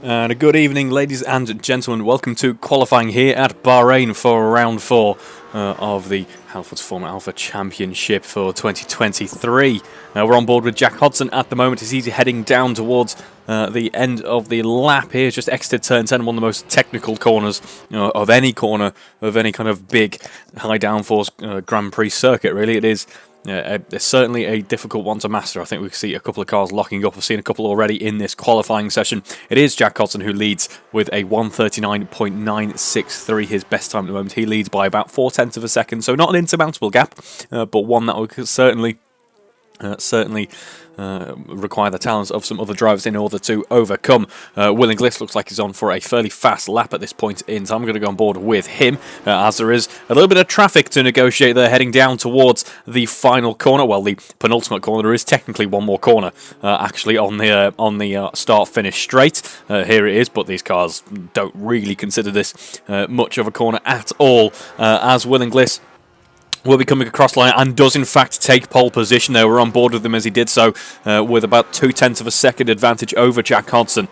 And a good evening, ladies and gentlemen. Welcome to qualifying here at Bahrain for round 4 of the Halfords Formula Alpha Championship for 2023. We're on board with Jack Hodson at the moment as he's heading down towards the end of the lap here. Just exited turn 10, one of the most technical corners of any corner of any kind of big high downforce Grand Prix circuit, really. It is. It's certainly a difficult one to master. I think we can see a couple of cars locking up. We've seen a couple already in this qualifying session. It is Jack Hodson who leads with a 1:39.963, his best time at the moment. He leads by about 0.4 of a second, so not an insurmountable gap, but one that would certainly require the talents of some other drivers in order to overcome. Will Inglis looks like he's on for a fairly fast lap at this point in time. I'm going to go on board with him as there is a little bit of traffic to negotiate there heading down towards the final corner. Well, the penultimate corner. There is technically one more corner actually on the start-finish straight. Here it is, but these cars don't really consider this much of a corner at all as Will Inglis will be coming across line and does in fact take pole position there. We're on board with him as he did so with about 0.2 of a second advantage over Jack Hodson.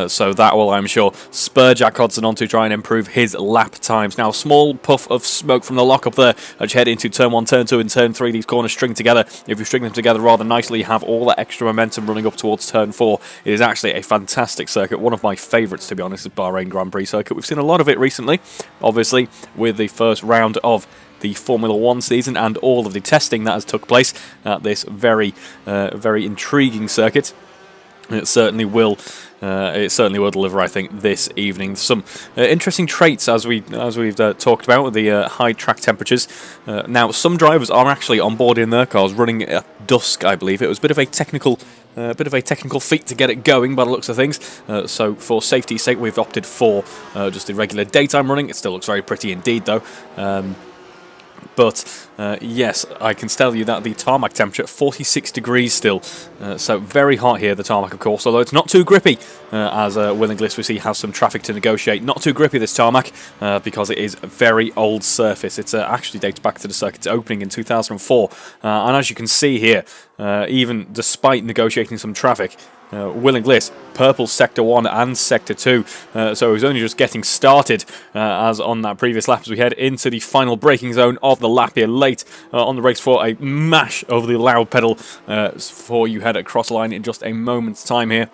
So that will, I'm sure, spur Jack Hodson on to try and improve his lap times. Now, a small puff of smoke from the lock-up there as you head into turn 1, turn 2 and turn 3. These corners string together. If you string them together rather nicely, you have all that extra momentum running up towards turn 4. It is actually a fantastic circuit. One of my favourites, to be honest, is Bahrain Grand Prix circuit. We've seen a lot of it recently, obviously, with the first round of the Formula 1 season and all of the testing that has took place at this very intriguing circuit. It certainly will deliver, I think, this evening. Some interesting traits as we've talked about with the high track temperatures. Now, some drivers are actually on board in their cars running at dusk, I believe. It was a bit of a technical feat to get it going by the looks of things. So for safety's sake, we've opted for just the regular daytime running. It still looks very pretty indeed, though. But yes, I can tell you that the tarmac temperature, 46 degrees still. So very hot here, the tarmac, of course, although it's not too grippy, as Will Inglis, we see, has some traffic to negotiate. Not too grippy, this tarmac, because it is a very old surface. It actually dates back to the circuit's opening in 2004. And as you can see here, even despite negotiating some traffic, Will Inglis, purple Sector 1 and Sector 2, so he's only just getting started as on that previous lap as we head into the final braking zone of the lap here late on the race for a mash over the loud pedal before you head across the line in just a moment's time here.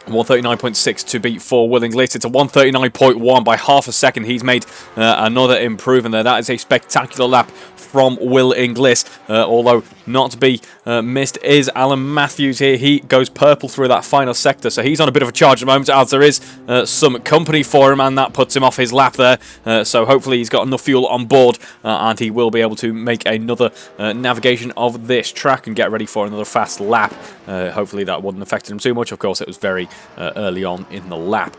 1:39.6 to beat for Will Inglis. It's a 1:39.1 by half a second. He's made another improvement there. That is a spectacular lap from Will Inglis. Although not to be missed is Alan Matthews here. He goes purple through that final sector, so he's on a bit of a charge at the moment as there is some company for him, and that puts him off his lap there. So hopefully he's got enough fuel on board and he will be able to make another navigation of this track and get ready for another fast lap. Hopefully that wouldn't affect him too much. Of course, it was very early on in the lap.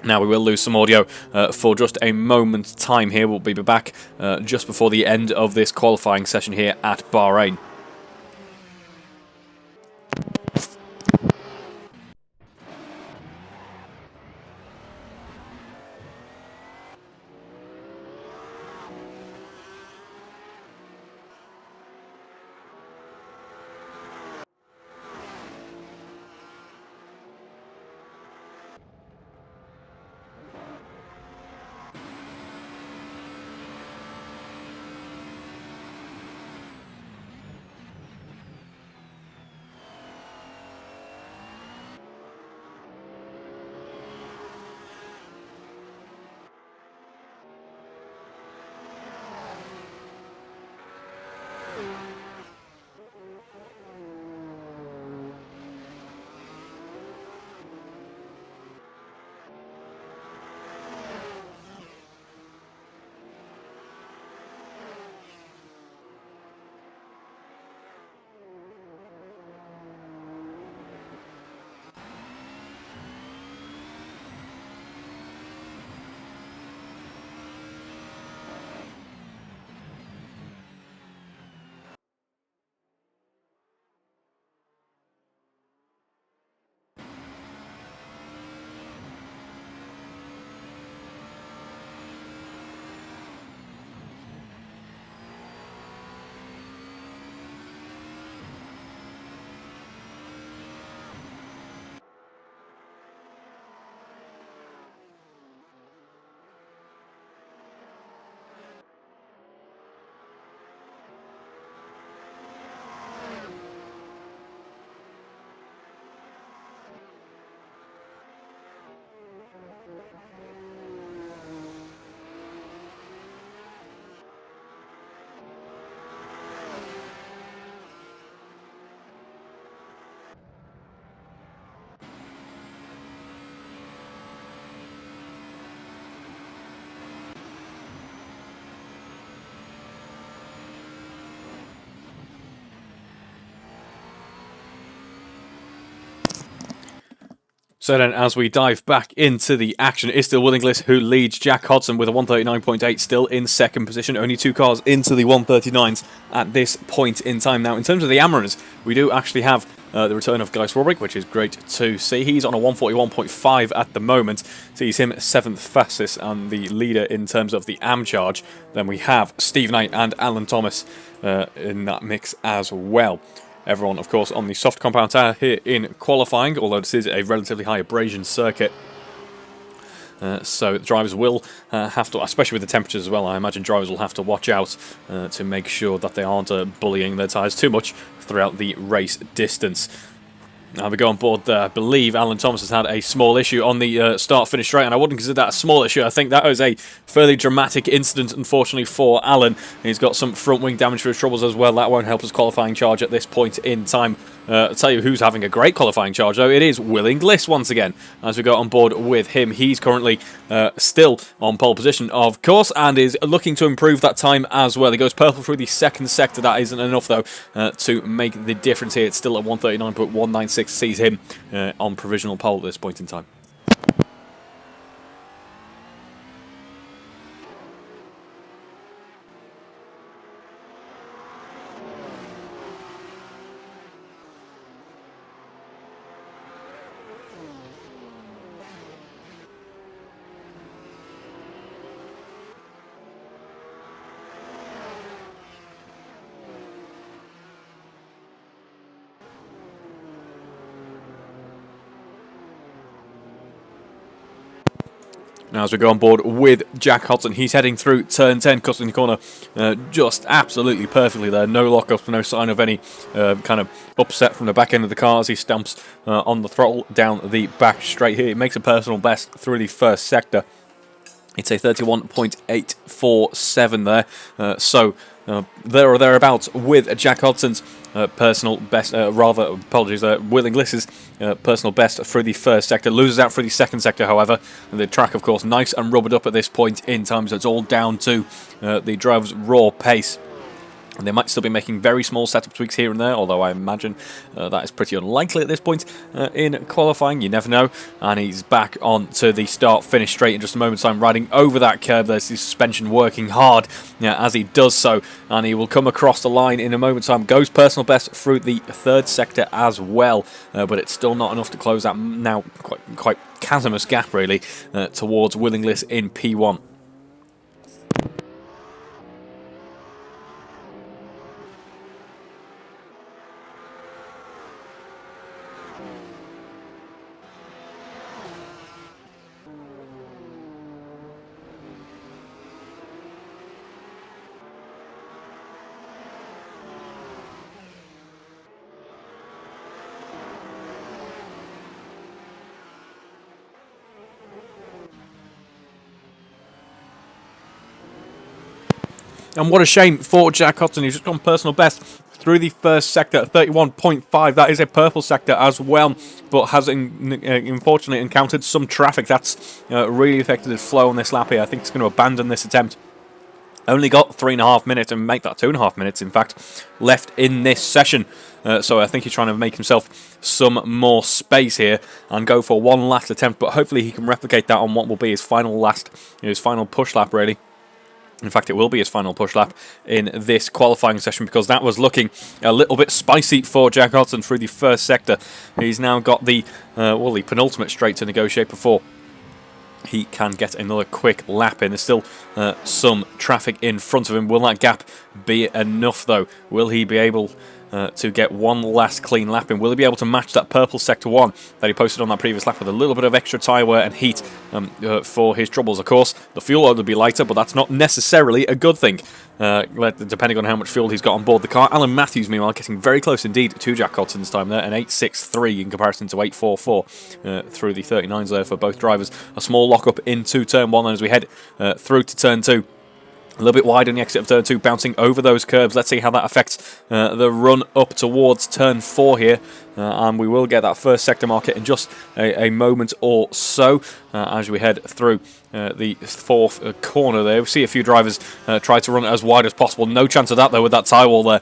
Now we will lose some audio for just a moment's time here. We'll be back just before the end of this qualifying session here at Bahrain. So then, as we dive back into the action, it's still Will Inglis who leads Jack Hodson with a 139.8, still in second position. Only 2 cars into the 139s at this point in time. Now, in terms of the Amaraners, we do actually have the return of Gijs Robrick, which is great to see. He's on a 141.5 at the moment. Sees him 7th fastest and the leader in terms of the AM charge. Then we have Steve Knight and Alan Thomas in that mix as well. Everyone, of course, on the soft compound tyre here in qualifying, although this is a relatively high abrasion circuit. So the drivers will have to, especially with the temperatures as well, I imagine drivers will have to watch out to make sure that they aren't bullying their tyres too much throughout the race distance. Now we go on board there. I believe Alan Thomas has had a small issue on the start-finish straight, and I wouldn't consider that a small issue. I think that was a fairly dramatic incident, unfortunately, for Alan. He's got some front wing damage for his troubles as well. That won't help his qualifying charge at this point in time. I'll tell you who's having a great qualifying charge, though. It is Will Inglis once again. As we go on board with him, he's currently still on pole position, of course, and is looking to improve that time as well. He goes purple through the second sector. That isn't enough, though, to make the difference here. It's still at 139.196. Sees him on provisional pole at this point in time. Now as we go on board with Jack Hodson, he's heading through turn 10, cutting the corner just absolutely perfectly there. No lockup, no sign of any kind of upset from the back end of the car as he stamps on the throttle down the back straight here. He makes a personal best through the first sector. It's a 31.847 there, so there or thereabouts with Jack Hodson's personal best, Will Inglis's personal best through the first sector. Loses out through the second sector, however. The track, of course, nice and rubbered up at this point in time, so it's all down to the driver's raw pace. And they might still be making very small setup tweaks here and there, although I imagine that is pretty unlikely at this point in qualifying. You never know. And he's back on to the start-finish straight in just a moment's time, riding over that curb. There's the suspension working hard as he does so, and he will come across the line in a moment's time. Goes personal best through the third sector as well, but it's still not enough to close that now quite chasmous gap, really, towards Will Inglis in P1. And what a shame for Jack Hodson. He's just gone personal best through the first sector at 31.5. That is a purple sector as well, but has unfortunately encountered some traffic. That's really affected his flow on this lap here. I think he's going to abandon this attempt. Only got 3.5 minutes, and make that 2.5 minutes, in fact, left in this session. So I think he's trying to make himself some more space here and go for one last attempt, but hopefully he can replicate that on what will be his final push lap, really. In fact, it will be his final push lap in this qualifying session, because that was looking a little bit spicy for Jack Hodson through the first sector. He's now got the penultimate straight to negotiate before he can get another quick lap in. There's still some traffic in front of him. Will that gap be enough, though? Will he be able to get one last clean lap in? Will he be able to match that purple sector 1 that he posted on that previous lap with a little bit of extra tyre wear and heat for his troubles? Of course, the fuel load will be lighter, but that's not necessarily a good thing, depending on how much fuel he's got on board the car. Alan Matthews, meanwhile, getting very close indeed to Jack Hodson's time there, an 8.63 in comparison to 8.44 through the 39s there for both drivers. A small lock-up into turn 1, and as we head through to turn 2, a little bit wide on the exit of turn 2, bouncing over those curbs. Let's see how that affects the run up towards turn 4 here. And we will get that first sector market in just a moment or so as we head through the fourth corner there. We see a few drivers try to run it as wide as possible. No chance of that, though, with that tyre wall there.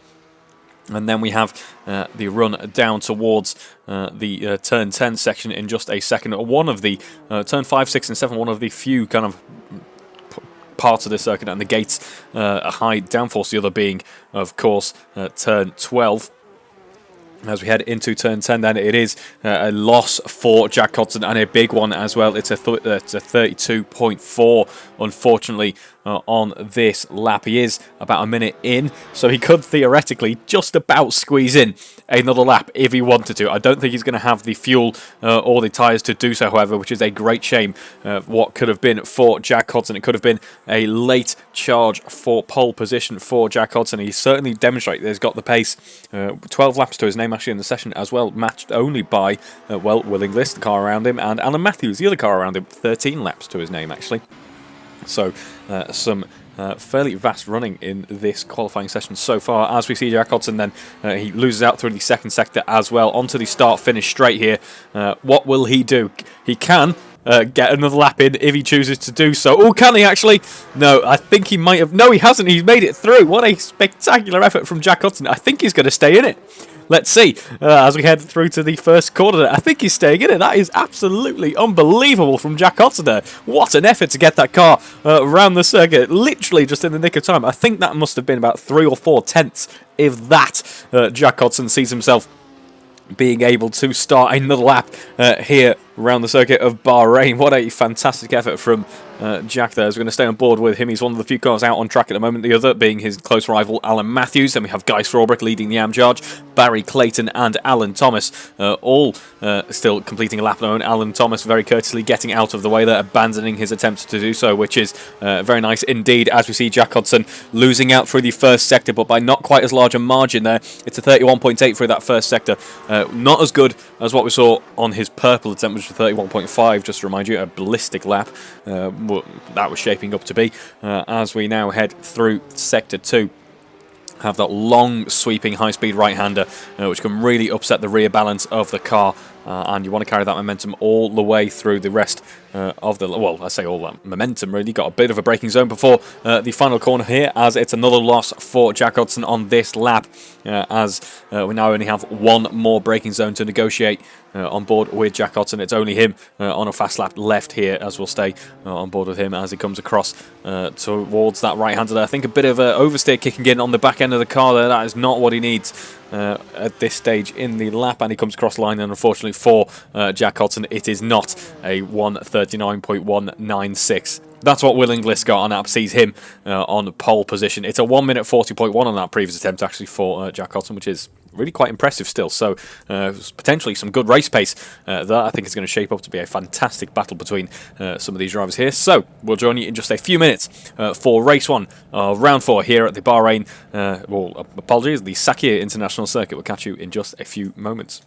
And then we have the run down towards the turn 10 section in just a second. One of the turn 5, 6, and 7, one of the few kind of parts of the circuit and the gates a high downforce, the other being, of course, turn 12. As we head into turn 10, then it is a loss for Jack Hodson, and a big one as well. It's a 32.4, unfortunately, on this lap. He is about a minute in, so he could theoretically just about squeeze in another lap if he wanted to. I don't think he's going to have the fuel or the tyres to do so, however, which is a great shame. What could have been for Jack Hodson. It could have been a late charge for pole position for Jack Hodson. He certainly demonstrated he's got the pace. 12 laps to his name actually in the session as well, matched only by, well, Will Inglis, the car around him, and Alan Matthews, the other car around him, 13 laps to his name actually. So some fairly vast running in this qualifying session so far. As we see Jack Hodson then, he loses out through the second sector as well, onto the start-finish straight here. What will he do? He can get another lap in if he chooses to do so. Oh, can he actually? No, I think he might have. No, he hasn't. He's made it through. What a spectacular effort from Jack Hodson. I think he's going to stay in it. Let's see, as we head through to the first corner. I think he's staying in it. That is absolutely unbelievable from Jack Hodson there. What an effort to get that car around the circuit, literally just in the nick of time. I think that must have been about 3 or 4 tenths, if that. Jack Hodson sees himself being able to start another lap here around the circuit of Bahrain. What a fantastic effort from Jack there. As we're going to stay on board with him. He's one of the few cars out on track at the moment, the other being his close rival Alan Matthews. Then we have Guy Strawbrick leading the AM charge, Barry Clayton and Alan Thomas all still completing a lap at the moment. Alan Thomas very courteously getting out of the way there, abandoning his attempts to do so, which is very nice indeed. As we see Jack Hodson losing out through the first sector, but by not quite as large a margin there. It's a 31.8 through that first sector. Not as good as what we saw on his purple attempt, which was 31.5, just to remind you, a ballistic lap. That was shaping up to be. As we now head through sector 2, have that long sweeping high-speed right-hander, which can really upset the rear balance of the car. And you want to carry that momentum all the way through the rest of the... Well, I say all that momentum, really. Got a bit of a braking zone before the final corner here, as it's another loss for Jack Hodson on this lap, as we now only have one more braking zone to negotiate on board with Jack Hodson. It's only him on a fast lap left here, as we'll stay on board with him as he comes across towards that right-hander there. I think a bit of oversteer kicking in on the back end of the car there. That is not what he needs at this stage in the lap, and he comes across line, and unfortunately for Jack Hodson, it is not a 1:39.196. That's what Will Inglis got on that, sees him on pole position. It's a 1 minute 40.1 on that previous attempt actually for Jack Hodson, which is really quite impressive still. So potentially some good race pace that I think is going to shape up to be a fantastic battle between some of these drivers here. So we'll join you in just a few minutes for race 1 of round 4 here at the Bahrain, the Sakhir International Circuit. We'll catch you in just a few moments.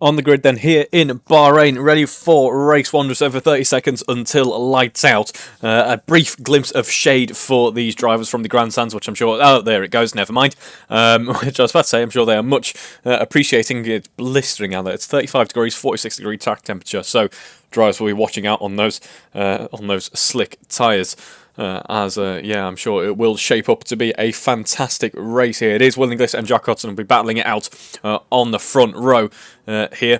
On the grid then here in Bahrain, ready for race one, just over 30 seconds until lights out. A brief glimpse of shade for these drivers from the grandstands, which I'm sure, oh, there it goes, never mind. Which I was about to say, I'm sure they are much appreciating. It's blistering out there. It's 35 degrees, 46 degree track temperature, so drivers will be watching out on those slick tyres. Yeah, I'm sure it will shape up to be a fantastic race here. It is Will Inglis and Jack Hudson will be battling it out on the front row here.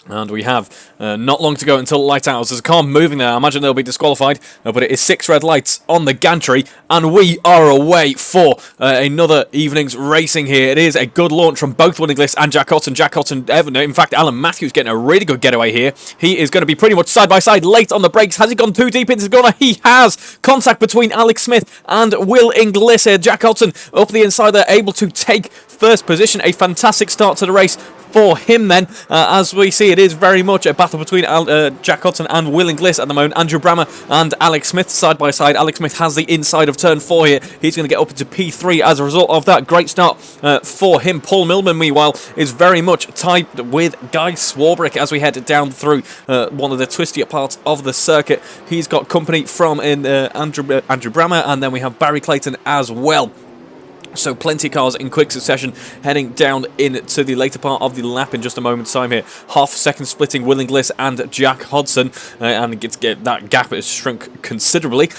And we have not long to go until light out. There's a car moving there. I imagine they'll be disqualified. But it is 6 red lights on the gantry. And we are away for another evening's racing here. It is a good launch from both Will Inglis and Jack Hudson. Jack Hudson, in fact, Alan Matthews getting a really good getaway here. He is going to be pretty much side by side late on the brakes. Has he gone too deep into the corner? He has. Contact between Alex Smith and Will Inglis here. Jack Hudson up the inside there, able to take first position. A fantastic start to the race for him then. As we see, it is very much a battle between Jack Hudson and Will Inglis at the moment. Andrew Brammer and Alex Smith side by side. Alex Smith has the inside of turn 4 here. He's going to get up into P3 as a result of that. Great start for him. Paul Millman, meanwhile, is very much tied with Guy Swarbrick as we head down through one of the twistier parts of the circuit. He's got company from Andrew Brammer, and then we have Barry Clayton as well. So plenty of cars in quick succession heading down into the later part of the lap in just a moment's time here. Half second splitting Will Inglis and Jack Hudson, and that gap has shrunk considerably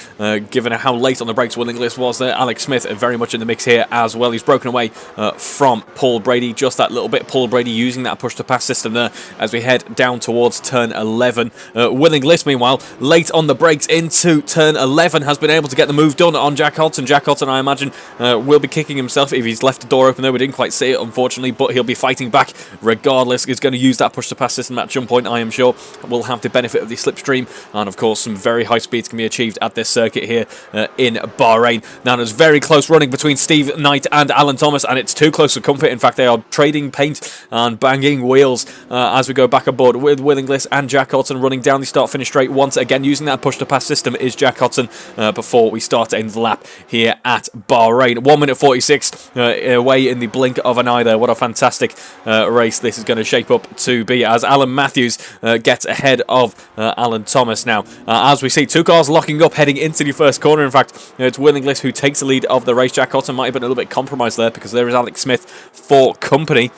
given how late on the brakes Will Inglis was there. Alex Smith very much in the mix here as well. He's broken away from Paul Brady just that little bit. Paul Brady using that push to pass system there as we head down towards turn 11. Will Inglis meanwhile late on the brakes into turn 11 has been able to get the move done on Jack Hudson. Jack Hudson, I imagine, will be kicking himself if he's left the door open there. We didn't quite see it, unfortunately, but he'll be fighting back regardless. He's going to use that push to pass system at jump point, I am sure. Will have the benefit of the slipstream, and of course some very high speeds can be achieved at this circuit here in Bahrain. Now there's very close running between Steve Knight and Alan Thomas, and it's too close for comfort. In fact, they are trading paint and banging wheels as we go back aboard with Will Inglis and Jack Hudson running down the start finish straight once again. Using that push to pass system is Jack Hudson before we start to end the lap here at Bahrain. 1 minute 46 away in the blink of an eye there. What a fantastic race this is going to shape up to be as Alan Matthews gets ahead of Alan Thomas now. As we see, 2 cars locking up heading into the first corner. In fact, it's Will Inglis who takes the lead of the race. Jack Hudson might have been a little bit compromised there because there is Alex Smith for company.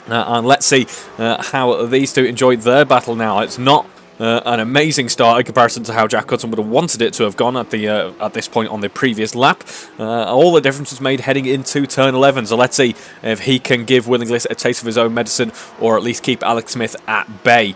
And let's see how these two enjoy their battle now. It's not an amazing start in comparison to how Jack Hudson would have wanted it to have gone at this point on the previous lap. All the differences made heading into turn 11. So let's see if he can give Will Inglis a taste of his own medicine, or at least keep Alex Smith at bay.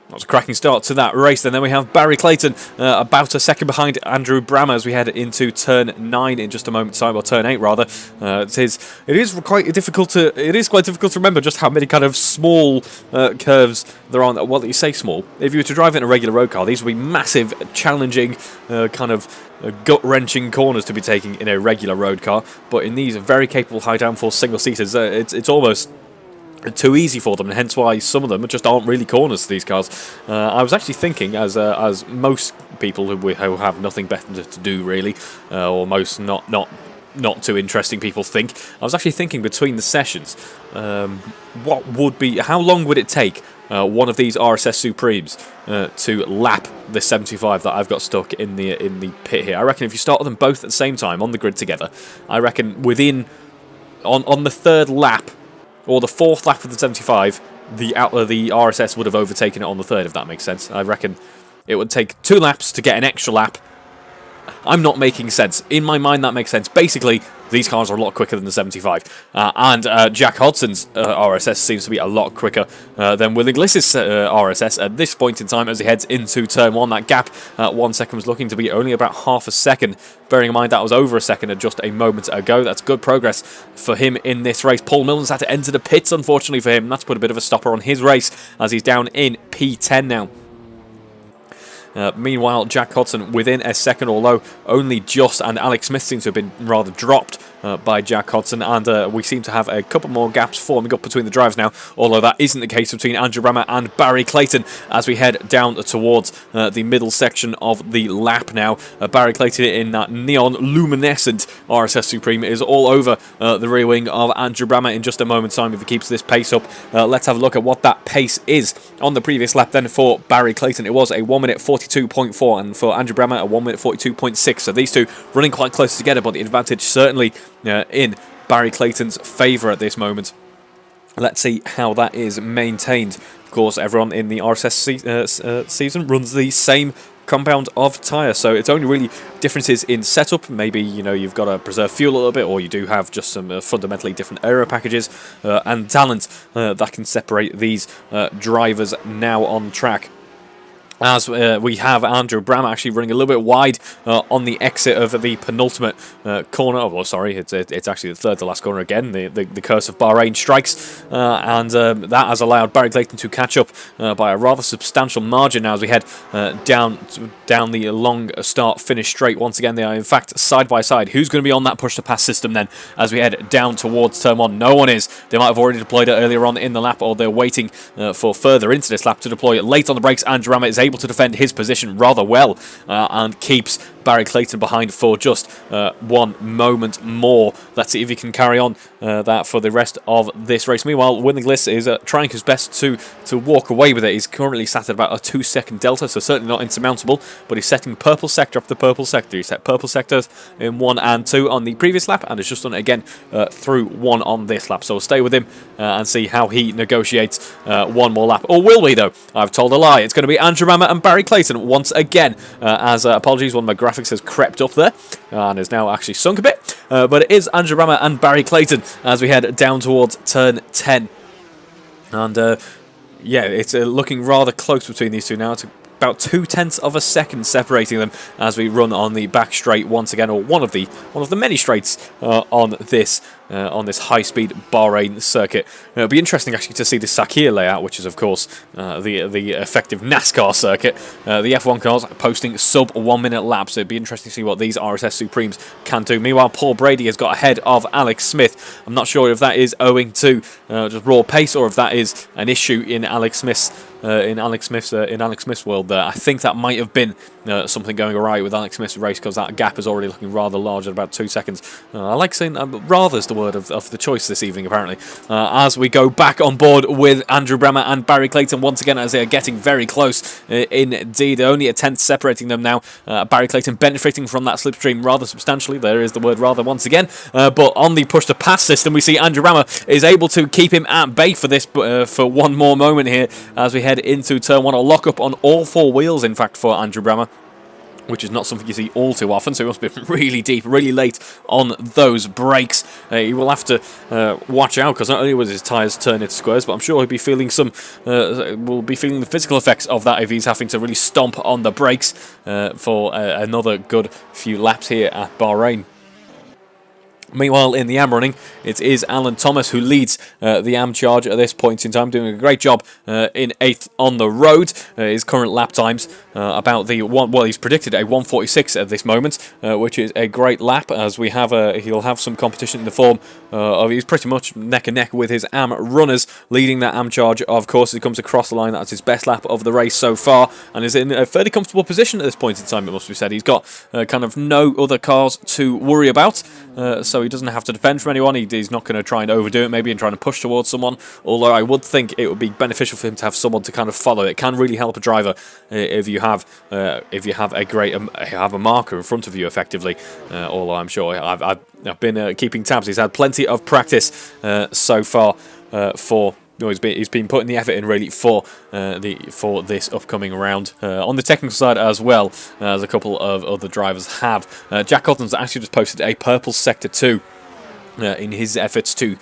That was a cracking start to that race. And then we have Barry Clayton about a second behind Andrew Brammer as we head into turn 9 in just a moment's time, or turn 8 rather. It is quite difficult to remember just how many kind of small curves there are. Well, you say small. If you were to drive in a regular road car, these would be massive, challenging, kind of gut-wrenching corners to be taking in a regular road car. But in these very capable high downforce single-seaters, it's almost too easy for them, and hence why some of them just aren't really corners to these cars. I was actually thinking, as most people who have nothing better to do really, or most not too interesting people think, I was actually thinking between the sessions, how long would it take one of these RSS Supremes to lap the 75 that I've got stuck in the pit here? I reckon if you started them both at the same time on the grid together, I reckon on the 3rd lap, or the 4th lap of the 75, the RSS would have overtaken it on the 3rd, if that makes sense. I reckon it would take 2 laps to get an extra lap. I'm not making sense. In my mind, that makes sense. Basically, these cars are a lot quicker than the 75. And Jack Hudson's RSS seems to be a lot quicker than Will Inglis's RSS at this point in time as he heads into turn 1. That gap at 1 second was looking to be only about half a second. Bearing in mind that was over a second just a moment ago. That's good progress for him in this race. Paul Milne's had to enter the pits, unfortunately for him. That's put a bit of a stopper on his race as he's down in P10 now. Meanwhile, Jack Hodson within a second, although only just, and Alex Smith seems to have been rather dropped by Jack Hodson, and we seem to have a couple more gaps forming up between the drivers now, although that isn't the case between Andrew Brammer and Barry Clayton as we head down towards the middle section of the lap now. Barry Clayton in that neon luminescent RSS Supreme is all over the rear wing of Andrew Brammer in just a moment's time if he keeps this pace up. Let's have a look at what that pace is on the previous lap then for Barry Clayton. It was a 1 minute 42.4, and for Andrew Brammer a 1 minute 42.6, so these two running quite close together, but the advantage certainly in Barry Clayton's favour at this moment. Let's see how that is maintained. Of course, everyone in the RSS season runs the same compound of tyre, so it's only really differences in setup. Maybe, you know, you've got to preserve fuel a little bit, or you do have just some fundamentally different aero packages and talent that can separate these drivers now on track. As we have Andrew Brammer actually running a little bit wide on the exit of the penultimate corner. Oh, well, sorry, it's actually the third to last corner again. The curse of Bahrain strikes, and that has allowed Barry Clayton to catch up by a rather substantial margin now as we head down the long start-finish straight. Once again, they are in fact side by side. Who's going to be on that push-to-pass system then as we head down towards turn 1? No one is. They might have already deployed it earlier on in the lap, or they're waiting for further into this lap to deploy it late on the brakes. Andrew Brammer is able to defend his position rather well and keeps Barry Clayton behind for just 1 moment more. Let's see if he can carry on that for the rest of this race. Meanwhile, Willingliss is trying his best to walk away with it. He's currently sat at about a 2-second delta, so certainly not insurmountable, but he's setting purple sector after purple sector. He set purple sectors in 1 and 2 on the previous lap, and has just done it again through 1 on this lap. So we'll stay with him and see how he negotiates 1 more lap. Or will we, though? I've told a lie. It's going to be Andrew Brammer and Barry Clayton once again, as apologies, one of my graphics has crept up there and is now actually sunk a bit, but it is Andrew Brammer and Barry Clayton as we head down towards turn 10, and yeah, it's looking rather close between these two now. It's about 0.2 of a second separating them as we run on the back straight once again, or one of the many straights on this high-speed Bahrain circuit. It'll be interesting actually to see the Sakir layout, which is of course the effective NASCAR circuit. The F1 cars posting sub 1 minute laps. It'd be interesting to see what these RSS Supremes can do. Meanwhile, Paul Brady has got ahead of Alex Smith. I'm not sure if that is owing to just raw pace, or if that is an issue in Alex Smith's world there. I think that might have been something going awry with Alex Smith's race, because that gap is already looking rather large at about 2 seconds. I like saying rather is the word of the choice this evening, apparently. As we go back on board with Andrew Brammer and Barry Clayton once again, as they are getting very close indeed. Only a 10th separating them now. Barry Clayton benefiting from that slipstream rather substantially. There is the word rather once again. But on the push to pass system, we see Andrew Brammer is able to keep him at bay for this for 1 more moment here as we head into turn 1. A lock up on all 4 wheels, in fact, for Andrew Brammer, which is not something you see all too often, so he must be really deep, really late on those brakes. He will have to watch out, because not only will his tyres turn into squares, but I'm sure he'll be feeling the physical effects of that if he's having to really stomp on the brakes for another good few laps here at Bahrain. Meanwhile, in the AM running, it is Alan Thomas who leads the AM charge at this point in time, doing a great job in 8th on the road. His current lap times about the one. Well, he's predicted a 1:46 at this moment, which is a great lap. As we have, he'll have some competition in the form of he's pretty much neck and neck with his AM runners, leading that AM charge. Of course, he comes across the line. That's his best lap of the race so far, and is in a fairly comfortable position at this point in time. It must be said. He's got kind of no other cars to worry about, so he doesn't have to defend from anyone. He's not going to try and overdo it maybe and trying to push towards someone, although I would think it would be beneficial for him to have someone to kind of follow. It can really help a driver if you have a marker in front of you effectively, although I'm sure I've been keeping tabs. He's had plenty of practice so far he's been putting the effort in really for this upcoming round. On the technical side as well, as a couple of other drivers have. Jack Hodson's actually just posted a purple sector 2 in his efforts to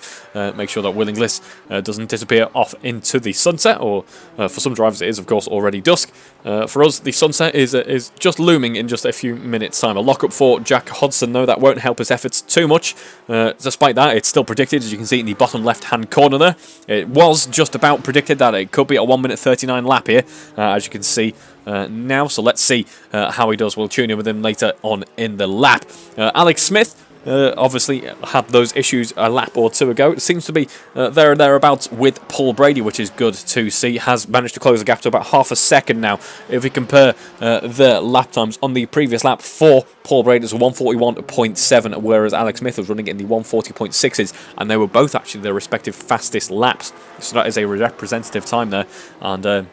make sure that Willingliss doesn't disappear off into the sunset, or for some drivers it is of course already dusk. For us, the sunset is just looming in just a few minutes time. A lock-up for Jack Hodson, though that won't help his efforts too much. Despite that, it's still predicted, as you can see in the bottom left-hand corner there. It was just about predicted that it could be a 1 minute 39 lap here, as you can see now, so let's see how he does. We'll tune in with him later on in the lap. Alex Smith obviously had those issues a lap or two ago. It seems to be there and thereabouts with Paul Brady, which is good to see. Has managed to close the gap to about half a second now. If we compare the lap times on the previous lap for Paul Brady, it's 141.7, whereas Alex Smith was running in the 140.6s, and they were both actually their respective fastest laps. So that is a representative time there, and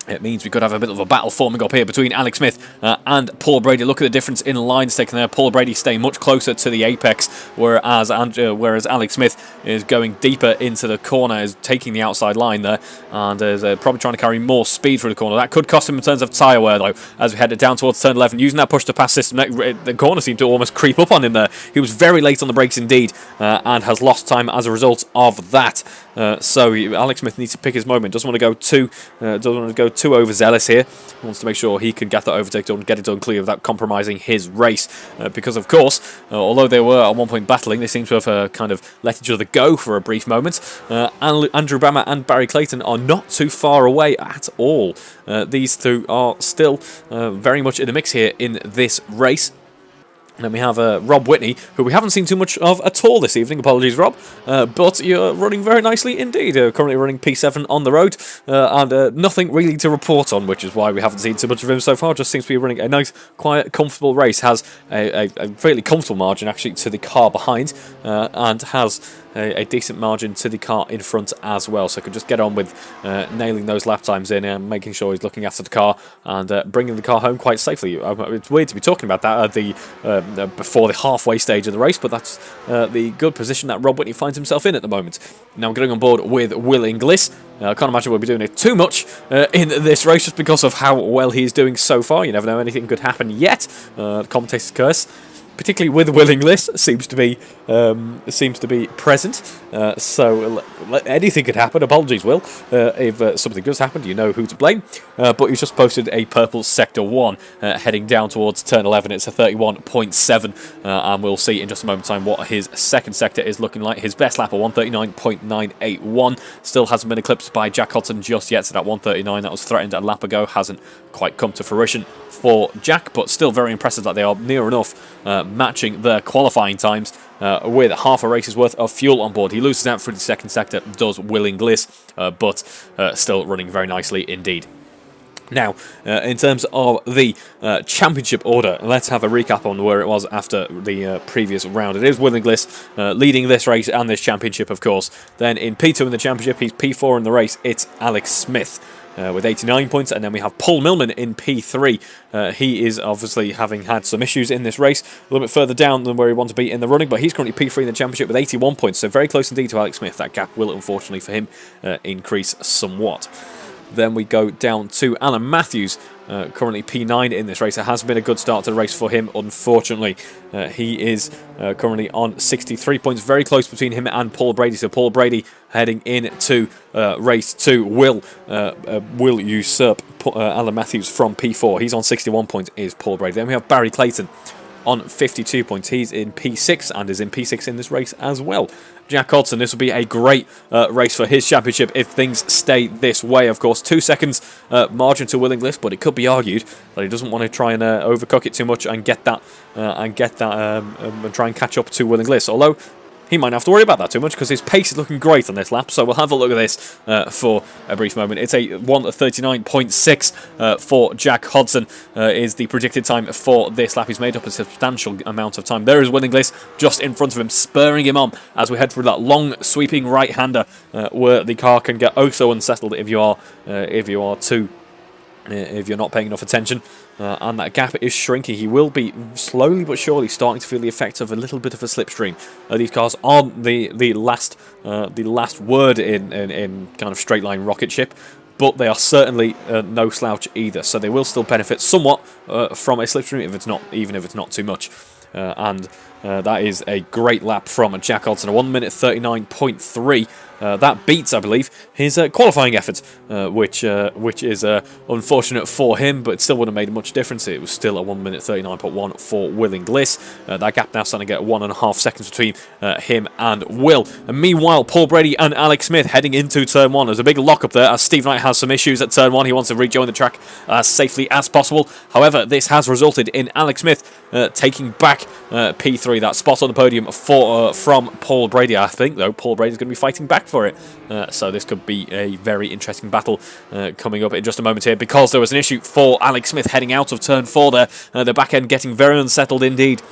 it means we could have a bit of a battle forming up here between Alex Smith and Paul Brady. Look at the difference in lines taken there. Paul Brady staying much closer to the apex, whereas Alex Smith is going deeper into the corner, is taking the outside line there, and is probably trying to carry more speed through the corner. That could cost him in terms of tyre wear, though, as we headed down towards turn 11. Using that push-to-pass system, the corner seemed to almost creep up on him there. He was very late on the brakes indeed, and has lost time as a result of that. So Alex Smith needs to pick his moment. Doesn't want to go too overzealous here. He wants to make sure he can get that overtake done, get it done clear without compromising his race. Because of course, although they were at one point battling, they seem to have kind of let each other go for a brief moment. Andrew Bammer and Barry Clayton are not too far away at all. These two are still very much in the mix here in this race. And then we have Rob Whitney, who we haven't seen too much of at all this evening. Apologies, Rob. But you're running very nicely indeed. Currently running P7 on the road. And nothing really to report on, which is why we haven't seen too much of him so far. Just seems to be running a nice, quiet, comfortable race. Has a fairly comfortable margin, actually, to the car behind. And has a decent margin to the car in front as well. So could just get on with nailing those lap times in and making sure he's looking after the car and bringing the car home quite safely. It's weird to be talking about that at the before the halfway stage of the race, but that's the good position that Rob Whitney finds himself in at the moment. Now I'm getting on board with Will Inglis. I can't imagine we'll be doing it too much in this race just because of how well he's doing so far. You never know, anything could happen yet. Commentator's curse, particularly with Will Inglis, seems to be present. So anything could happen. Apologies, Will, if something does happen. You know who to blame. But he's just posted a purple Sector 1 heading down towards turn 11. It's a 31.7, and we'll see in just a moment time what his second sector is looking like. His best lap, a 139.981, still hasn't been eclipsed by Jack Hodson just yet. So that 139 that was threatened a lap ago hasn't quite come to fruition for Jack, but still very impressive that they are near enough matching their qualifying times with half a race's worth of fuel on board. He loses out through the second sector, does Will Inglis, but still running very nicely indeed. Now, in terms of the championship order, let's have a recap on where it was after the previous round. It is Will Inglis leading this race and this championship, of course. Then in P2 in the championship, he's P4 in the race. It's Alex Smith with 89 points, and then we have Paul Millman in P3. He is obviously having had some issues in this race, a little bit further down than where he wants to be in the running, but he's currently P3 in the championship with 81 points, so very close indeed to Alex Smith. That gap will, unfortunately for him, increase somewhat. Then we go down to Alan Matthews, currently P9 in this race. It has been a good start to the race for him, unfortunately. He is currently on 63 points, very close between him and Paul Brady. So Paul Brady heading into race 2 will usurp Alan Matthews from P4. He's on 61 points, is Paul Brady. Then we have Barry Clayton on 52 points. He's in P6 and is in P6 in this race as well. Jack Hodson, this will be a great race for his championship if things stay this way. Of course, 2 seconds margin to Will Inglis, but it could be argued that he doesn't want to try and overcook it too much and get that and try and catch up to Will Inglis. Although he might not have to worry about that too much because his pace is looking great on this lap. So we'll have a look at this for a brief moment. It's a 1:39.6 for Jack Hodson is the predicted time for this lap. He's made up a substantial amount of time. There is Will Inglis just in front of him, spurring him on as we head through that long sweeping right-hander where the car can get oh so unsettled if you're not paying enough attention. And that gap is shrinking. He will be slowly but surely starting to feel the effects of a little bit of a slipstream. These cars aren't the last word in kind of straight line rocket ship, but they are certainly no slouch either. So they will still benefit somewhat from a slipstream even if it's not too much. And That is a great lap from Jack Hodson, a 1 minute 39.3. That beats, I believe, his qualifying effort, which is unfortunate for him, but it still wouldn't have made much difference. It was still a 1 minute 39.1 for Will Inglis. That gap now starting to get 1.5 seconds between him and Will. And meanwhile, Paul Brady and Alex Smith heading into turn 1. There's a big lock up there as Steve Knight has some issues at turn 1. He wants to rejoin the track as safely as possible. However, this has resulted in Alex Smith taking back P3, that spot on the podium from Paul Brady. I think, though, Paul Brady's going to be fighting back for it. So this could be a very interesting battle coming up in just a moment here, because there was an issue for Alex Smith heading out of turn 4 there. The back end getting very unsettled indeed.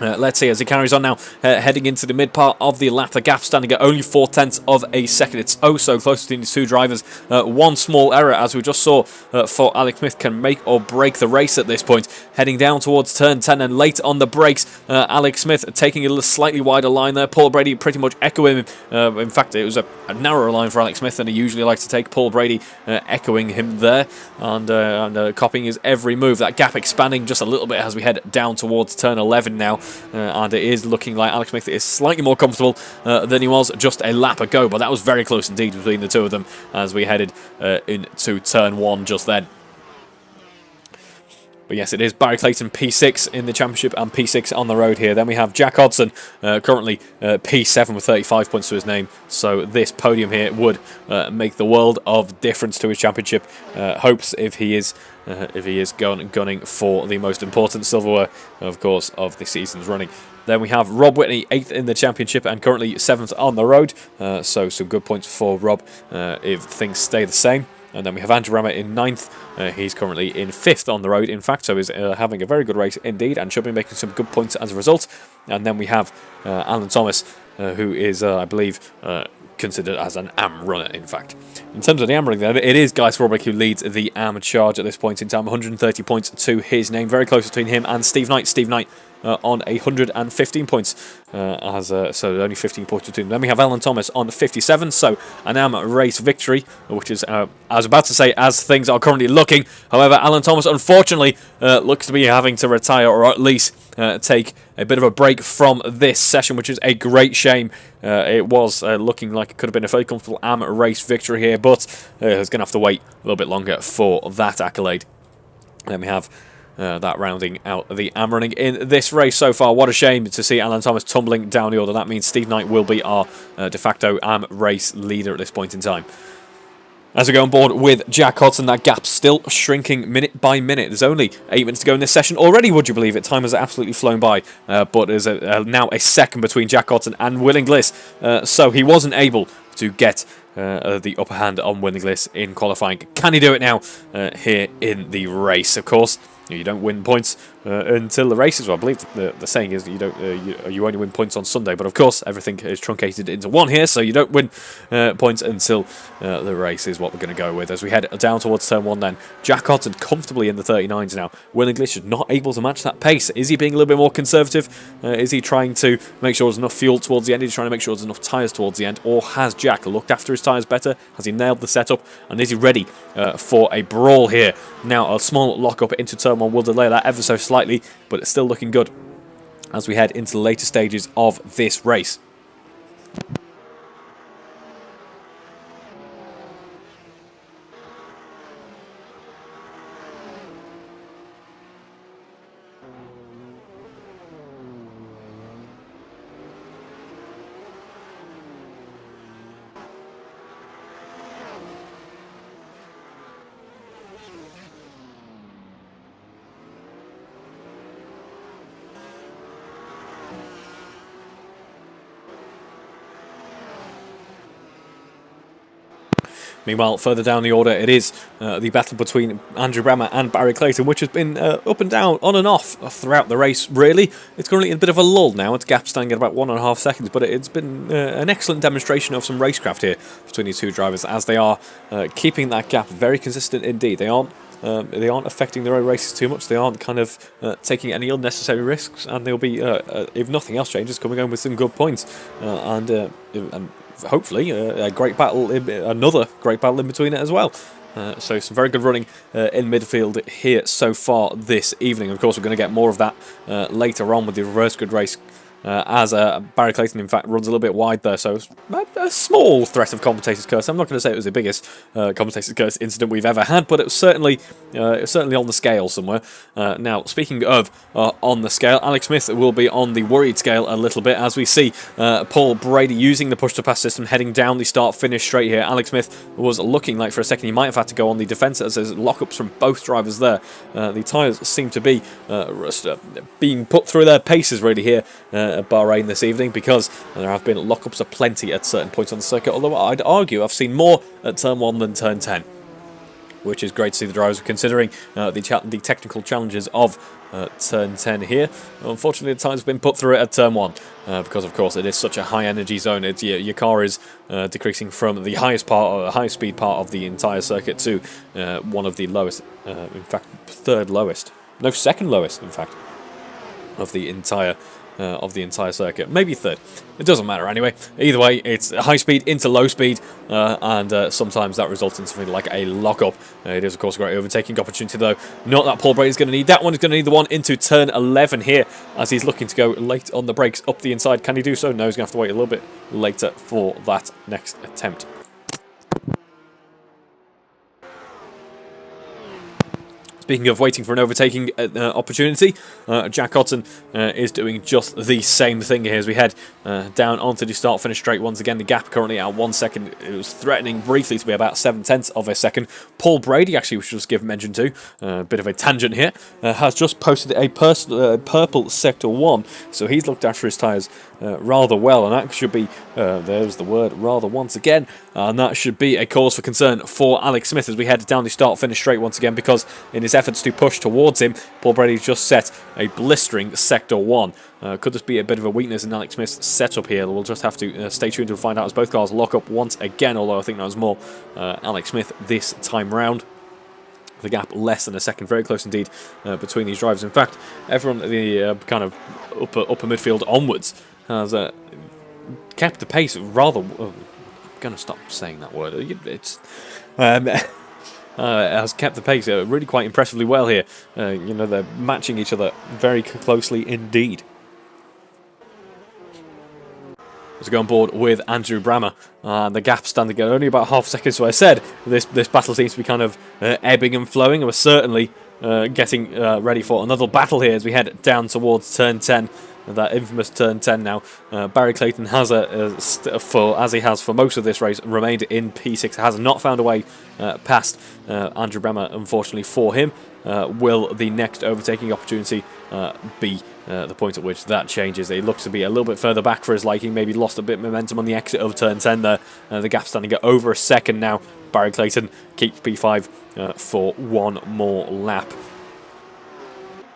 Let's see as he carries on now, heading into the mid part of the lap. The gap standing at only 0.4 of a second. It's oh so close between these two drivers. One small error, as we just saw, for Alex Smith can make or break the race at this point. Heading down towards turn 10 and late on the brakes. Alex Smith taking a slightly wider line there. Paul Brady pretty much echoing him. In fact, it was a narrower line for Alex Smith than he usually likes to take. Paul Brady echoing him there and copying his every move. That gap expanding just a little bit as we head down towards turn 11 now. And it is looking like Alex Smith is slightly more comfortable than he was just a lap ago, but that was very close indeed between the two of them as we headed into turn 1 just then. But yes, it is Barry Clayton P6 in the championship and P6 on the road here. Then we have Jack Hodson, currently P7 with 35 points to his name. So this podium here would make the world of difference to his championship hopes if he is gunning for the most important silverware, of course, of the season's running. Then we have Rob Whitney, 8th in the championship and currently 7th on the road. So some good points for Rob if things stay the same. And then we have Andrew Rammer in 9th. He's currently in 5th on the road, in fact, so he's having a very good race indeed and should be making some good points as a result. And then we have Alan Thomas, who is, I believe, considered as an AM runner, in fact. In terms of the AM running, then, it is Guy Swarbrick who leads the AM charge at this point in time, 130 points to his name, very close between him and Steve Knight. Steve Knight on 115 points, so only 15 points between them. Then we have Alan Thomas on 57, so an AM race victory, which is, I was about to say, as things are currently looking. However, Alan Thomas, unfortunately, looks to be having to retire, or at least take a bit of a break from this session, which is a great shame. It was looking like it could have been a very comfortable AM race victory here, but he's going to have to wait a little bit longer for that accolade. Then we have that rounding out the AM running in this race so far. What a shame to see Alan Thomas tumbling down the order. That means Steve Knight will be our de facto AM race leader at this point in time. As we go on board with Jack Hodson, that gap's still shrinking minute by minute. There's only 8 minutes to go in this session already, would you believe it? Time has absolutely flown by, but there's now a second between Jack Hodson and Will Inglis, so he wasn't able to get the upper hand on Will Inglis in qualifying. Can he do it now here in the race? Of course, you don't win points until the race is. Well, I believe the saying is you don't you only win points on Sunday, but of course everything is truncated into one here, so you don't win points until the race is what we're going to go with. As we head down towards turn 1 then, Jack Hodson comfortably in the 39s now. Will Inglis is not able to match that pace. Is he being a little bit more conservative? Is he trying to make sure there's enough fuel towards the end? Is he trying to make sure there's enough tyres towards the end? Or has Jack looked after his tyres better? Has he nailed the setup? And is he ready for a brawl here? Now, a small lock-up into turn 1 will delay that ever so slightly, but it's still looking good as we head into the later stages of this race. Meanwhile, further down the order, it is the battle between Andrew Brammer and Barry Clayton, which has been up and down, on and off throughout the race, really. It's currently in a bit of a lull now. Its gap standing at about 1.5 seconds, but it's been an excellent demonstration of some racecraft here between these two drivers, as they are keeping that gap very consistent indeed. They aren't affecting their own races too much. They aren't kind of taking any unnecessary risks, and they'll be, if nothing else changes, coming home with some good points. And hopefully a great battle, another great battle in between it as well. So some very good running in midfield here so far this evening. Of course, we're going to get more of that later on with the reverse grid race. As Barry Clayton, in fact, runs a little bit wide there, so a small threat of commentator's curse. I'm not going to say it was the biggest commentator's curse incident we've ever had, but it was certainly on the scale somewhere. Now, speaking of on the scale, Alex Smith will be on the worried scale a little bit as we see Paul Brady using the push-to-pass system, heading down the start-finish straight here. Alex Smith was looking like for a second he might have had to go on the defence as there's lockups from both drivers there. The tyres seem to be being put through their paces really here at Bahrain this evening, because there have been lockups aplenty at certain points on the circuit, although I'd argue I've seen more at turn 1 than turn 10, which is great to see the drivers considering the technical challenges of turn 10 here. Unfortunately, the tyres have been put through it at turn 1 because, of course, it is such a high energy zone. Your car is decreasing from the highest speed part of the entire circuit to one of the lowest, in fact, third lowest, no, second lowest, in fact, of the entire circuit, maybe third. It doesn't matter anyway. Either way, it's high speed into low speed, and sometimes that results in something like a lockup. It is, of course, a great overtaking opportunity, though. Not that Paul Brady's going to need. That one is going to need the one into turn 11 here, as he's looking to go late on the brakes up the inside. Can he do so? No, he's going to have to wait a little bit later for that next attempt. Speaking of waiting for an overtaking opportunity, Jack Hudson is doing just the same thing here as we head down onto the start-finish straight. Once again, the gap currently at 1 second. It was threatening briefly to be about 7/10 of a second. Paul Brady, actually, we should just give mention to, a bit of a tangent here, has just posted a purple Sector 1, so he's looked after his tyres rather well, and that should be, there's the word, rather once again, and that should be a cause for concern for Alex Smith as we head down the start-finish straight once again, because in his efforts to push towards him, Paul Brady just set a blistering Sector 1. Could this be a bit of a weakness in Alex Smith's setup here? We'll just have to stay tuned to find out as both cars lock up once again, although I think that was more Alex Smith this time round. The gap less than a second, very close indeed between these drivers. In fact, everyone at the kind of upper midfield onwards has kept the pace rather... I'm going to stop saying that word. It's... has kept the pace really quite impressively well here. You know, they're matching each other very closely indeed. To go on board with Andrew Brammer, the gap standing at only about half a second. So I said this battle seems to be kind of ebbing and flowing, and we're certainly getting ready for another battle here as we head down towards turn 10. That infamous turn 10 now. Barry Clayton has, as he has for most of this race, remained in P6. Has not found a way past Andrew Brammer, unfortunately for him. Will the next overtaking opportunity be the point at which that changes? It looks to be a little bit further back for his liking. Maybe lost a bit of momentum on the exit of turn 10 there. The gap standing at over a second now. Barry Clayton keeps P5 for one more lap.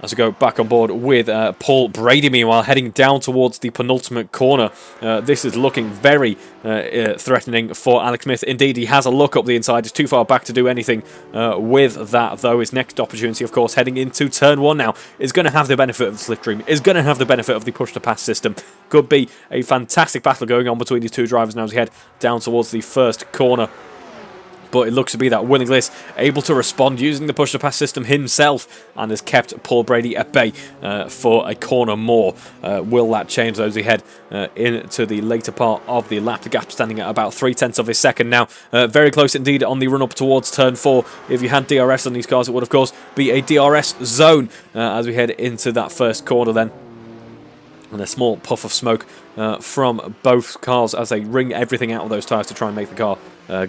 As we go back on board with Paul Brady, meanwhile, heading down towards the penultimate corner. This is looking very threatening for Alex Smith. Indeed, he has a look up the inside. He's too far back to do anything with that, though. His next opportunity, of course, heading into turn 1 now, is going to have the benefit of the slipstream, is going to have the benefit of the push-to-pass system. Could be a fantastic battle going on between these two drivers now as we head down towards the first corner. But it looks to be that Will Inglis able to respond using the push-to-pass system himself and has kept Paul Brady at bay for a corner more. Will that change as we head into the later part of the lap? The gap standing at about 0.3 of a second now. Very close indeed on the run-up towards turn 4. If you had DRS on these cars, it would, of course, be a DRS zone as we head into that first corner then. And a small puff of smoke from both cars as they wring everything out of those tyres to try and make the car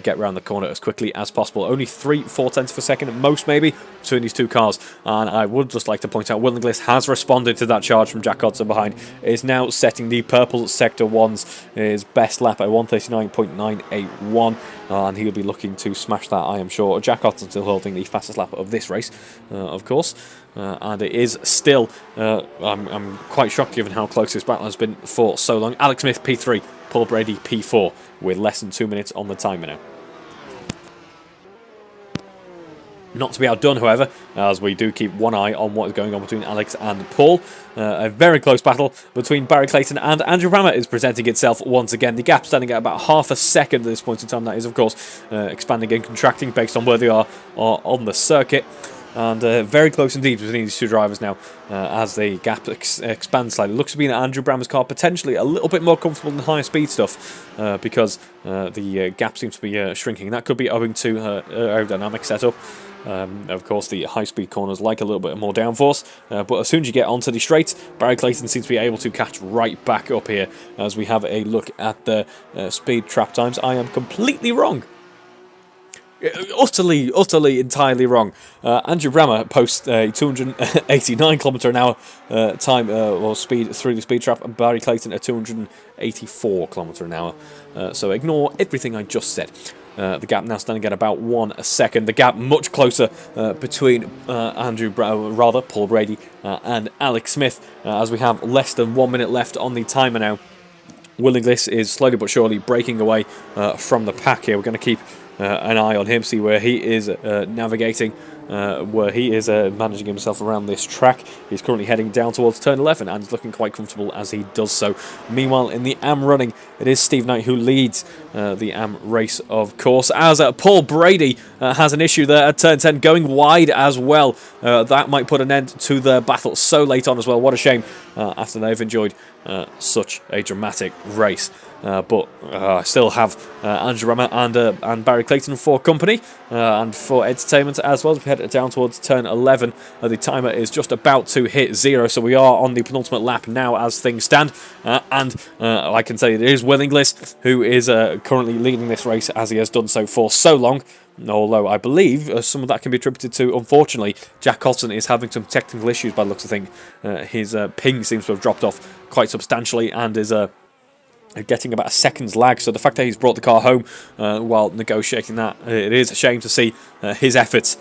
get round the corner as quickly as possible. Only 3/4 of a second at most, maybe, between these two cars. And I would just like to point out, Will Inglis has responded to that charge from Jack Hudson behind. Is now setting the purple Sector 1's his best lap at 1:39.981. And he'll be looking to smash that, I am sure. Jack Hudson still holding the fastest lap of this race, of course. And it is still, I'm quite shocked given how close this battle has been for so long. Alex Smith P3, Paul Brady P4 with less than 2 minutes on the timer now. Not to be outdone, however, as we do keep one eye on what is going on between Alex and Paul. A very close battle between Barry Clayton and Andrew Brammer is presenting itself once again. The gap standing at about half a second at this point in time. That is, of course, expanding and contracting based on where they are on the circuit. And very close indeed between these two drivers now as the gap expands slightly. Looks to be that Andrew Brammer's car potentially a little bit more comfortable than higher speed stuff because the gap seems to be shrinking. That could be owing to aerodynamic setup. Of course, the high-speed corners like a little bit more downforce, but as soon as you get onto the straights, Barry Clayton seems to be able to catch right back up here as we have a look at the speed trap times. I am completely wrong. Utterly, entirely wrong. Andrew Brammer posts a 289 km/h time or speed through the speed trap, and Barry Clayton a 284 km/h. So ignore everything I just said. The gap now standing at about 1 second. The gap much closer between Paul Brady and Alex Smith as we have less than 1 minute left on the timer now. Will Inglis is slowly but surely breaking away from the pack here. We're going to keep an eye on him, see where he is navigating, where he is managing himself around this track. He's currently heading down towards turn 11 and is looking quite comfortable as he does so. Meanwhile, in the AM running, it is Steve Knight who leads the AM race, of course, as Paul Brady has an issue there at turn 10, going wide as well. That might put an end to their battle so late on as well. What a shame after they've enjoyed such a dramatic race. But I still have Andrew Brammer and Barry Clayton for company and for entertainment as well as we head down towards turn 11. The timer is just about to hit 0, so we are on the penultimate lap now as things stand. And I can say it is Will Inglis who is currently leading this race as he has done so for so long. Although I believe some of that can be attributed to, unfortunately, Jack Hodson is having some technical issues by the looks of things. His ping seems to have dropped off quite substantially and is getting about a second's lag, so the fact that he's brought the car home while negotiating that, it is a shame to see his efforts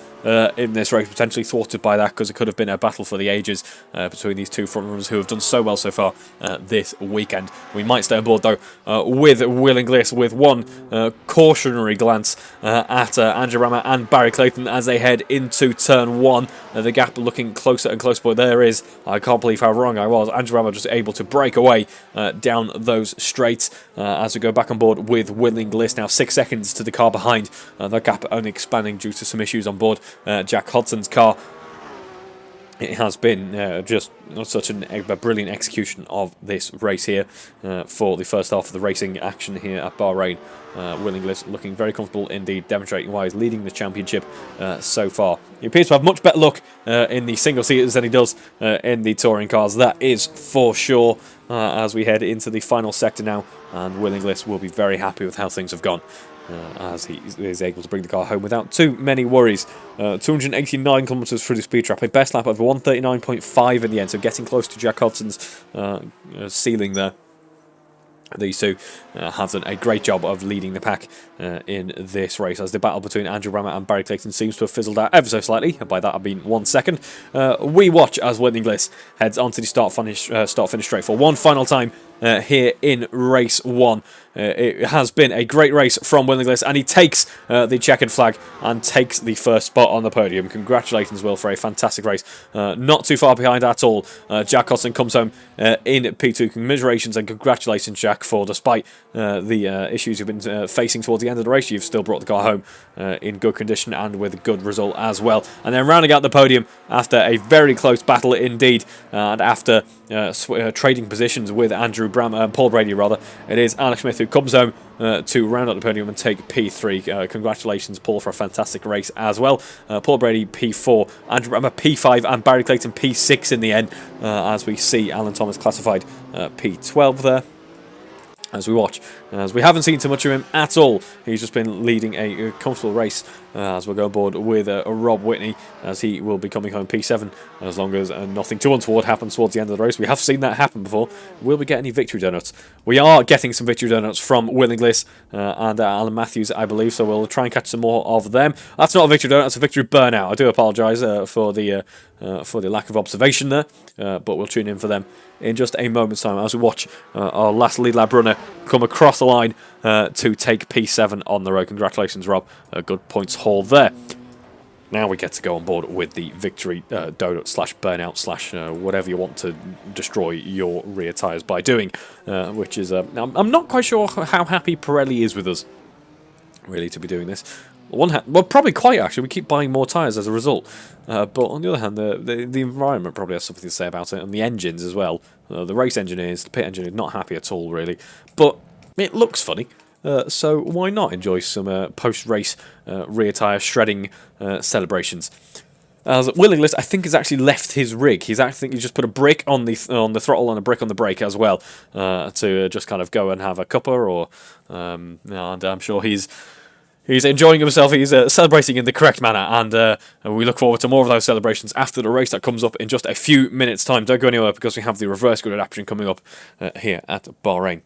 in this race potentially thwarted by that, because it could have been a battle for the ages between these two front runners who have done so well so far this weekend. We might stay on board though with Will Inglis with one cautionary glance at Andrew Brammer and Barry Clayton as they head into turn 1. The gap looking closer and closer, but there is, I can't believe how wrong I was, Andrew Brammer just able to break away down those straights as we go back on board with Will Inglis. Now 6 seconds to the car behind, the gap only expanding due to some issues on board Jack Hodson's car. It has been just such a brilliant execution of this race here for the first half of the racing action here at Bahrain. Will Inglis looking very comfortable indeed, demonstrating why he's leading the championship so far. He appears to have much better luck in the single-seaters than he does in the touring cars, that is for sure, as we head into the final sector now, and Will Inglis will be very happy with how things have gone. As he is able to bring the car home without too many worries. 289 kilometres through the speed trap, a best lap of 139.5 in the end, so getting close to Jack Hodson's ceiling there. These two have done a great job of leading the pack in this race, as the battle between Andrew Brammer and Barry Clayton seems to have fizzled out ever so slightly, and by that I mean 1 second. We watch as Will Inglis heads onto the start-finish straight for one final time here in race 1. It has been a great race from Will Inglis, and he takes the checkered flag and takes the first spot on the podium. Congratulations, Will, for a fantastic race. Not too far behind at all. Jack Hodson comes home in P2. Commiserations and congratulations, Jack, for despite the issues you've been facing towards the end of the race, you've still brought the car home in good condition and with a good result as well. And then rounding out the podium after a very close battle indeed, and after trading positions with Andrew Brammer, Paul Brady rather, it is Alex Smith who comes home to round out the podium and take P3. Congratulations, Paul, for a fantastic race as well. Paul Brady P4, Andrew Brammer P5, and Barry Clayton P6 in the end, as we see Alan Thomas classified P12 there. As we watch, as we haven't seen too much of him at all. He's just been leading a comfortable race as we'll go aboard with Rob Whitney, as he will be coming home P7 as long as nothing too untoward happens towards the end of the race. We have seen that happen before. Will we get any victory donuts? We are getting some victory donuts from Will Inglis and Alan Matthews, I believe, so we'll try and catch some more of them. That's not a victory donut, that's a victory burnout. I do apologise for the lack of observation there, but we'll tune in for them in just a moment's time as we watch our last lead lab runner come across the line to take P7 on the road. Congratulations, Rob. Good points haul there. Now we get to go on board with the Victory Donut slash Burnout slash whatever you want to destroy your rear tyres by doing, which is... I'm not quite sure how happy Pirelli is with us, really, to be doing this. On one hand, well, probably quite, actually. We keep buying more tyres as a result. But on the other hand, the environment probably has something to say about it, and the engines as well. The race engineers, the pit engineers, not happy at all, really. But it looks funny. So why not enjoy some post-race rear tyre shredding celebrations? As Will Inglis, I think, has actually left his rig. I think he's just put a brick on the throttle and a brick on the brake as well to just kind of go and have a cuppa, or and I'm sure he's enjoying himself. He's celebrating in the correct manner, and we look forward to more of those celebrations after the race that comes up in just a few minutes' time. Don't go anywhere, because we have the reverse grid option coming up here at Bahrain.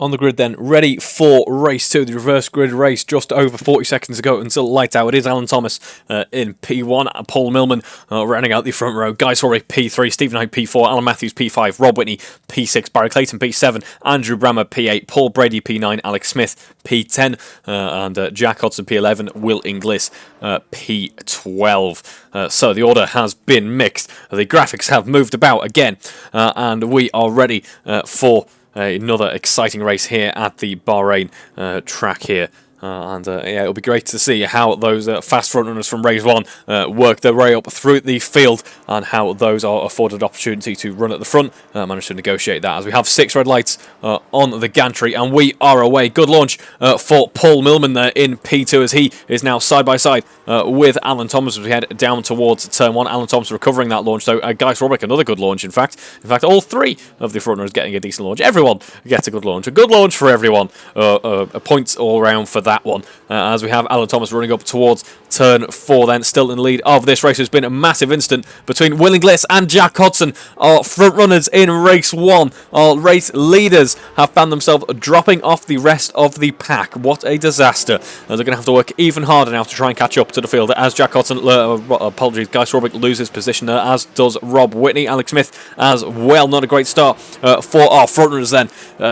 On the grid then, ready for race 2, the reverse grid race, just over 40 seconds to go until light out. It is Alan Thomas in P1, Paul Millman rounding out the front row, Guy Sorry P3, Stephen Hyde P4, Alan Matthews P5, Rob Whitney P6, Barry Clayton P7, Andrew Brammer P8, Paul Brady P9, Alex Smith P10, and Jack Hodson P11, Will Inglis P12. So the order has been mixed, the graphics have moved about again, and we are ready for another exciting race here at the Bahrain track here. Yeah, it'll be great to see how those fast front runners from race 1 work their way up through the field, and how those are afforded opportunity to run at the front, manage to negotiate that, as we have 6 red lights on the gantry, and we are away. Good launch for Paul Millman there in P2, as he is now side by side with Alan Thomas as we head down towards turn 1. Alan Thomas recovering that launch, so Guy Swarbrick, another good launch in fact. All 3 of the front runners getting a decent launch. Everyone gets a good launch for everyone. Points all round for that one, as we have Alan Thomas running up towards turn 4 then, still in the lead of this race. It's been a massive instant between Will Inglis and Jack Hodson. Our front runners in race 1, our race leaders, have found themselves dropping off the rest of the pack. What a disaster. They're going to have to work even harder now to try and catch up to the field as Jack Hodson, apologies, Guy Swarbrick loses position there, as does Rob Whitney. Alex Smith as well. Not a great start for our front runners then.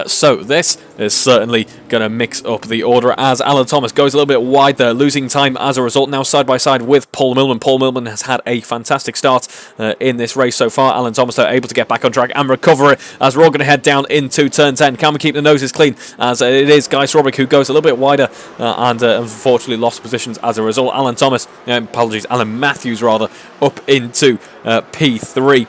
So this is certainly going to mix up the order as Alan Thomas goes a little bit wide there, losing time as a result. Now side by side with Paul Millman. Paul Millman has had a fantastic start in this race so far. Alan Thomas are able to get back on track and recover it as we're all going to head down into turn 10. Can we keep the noses clean, as it is Guy Swarbrick who goes a little bit wider and unfortunately lost positions as a result. Alan Thomas, Alan Matthews rather, up into P3.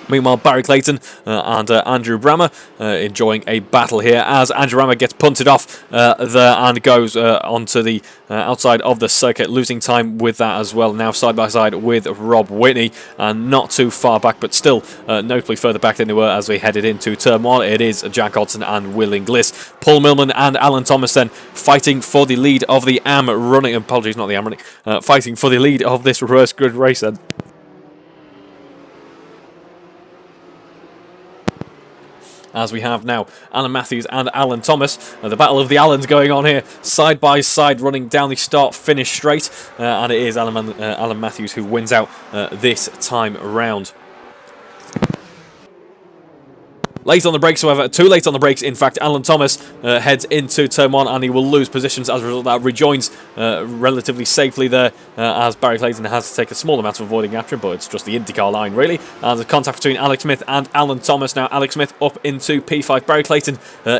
Meanwhile, Barry Clayton and Andrew Brammer enjoying a battle here as Andrew Brammer gets punted off there and goes onto the outside of the circuit, losing time with that as well. Now side by side with Rob Whitney, and not too far back, but still notably further back than they were as we headed into turn 1. It is Jack Hodson and Will Inglis. Paul Millman and Alan Thomas then fighting for the lead of the AM running. Apologies, not the AM running. Fighting for the lead of this reverse grid race then. As we have now Alan Matthews and Alan Thomas. The battle of the Allens going on here, side by side, running down the start-finish straight. And it is Alan Matthews who wins out this time round. Late on the brakes, however, too late on the brakes. In fact, Alan Thomas heads into turn 1 and he will lose positions as a result. That rejoins relatively safely there as Barry Clayton has to take a small amount of avoiding after him, but it's just the IndyCar line really. And the contact between Alex Smith and Alan Thomas. Now Alex Smith up into P5, Barry Clayton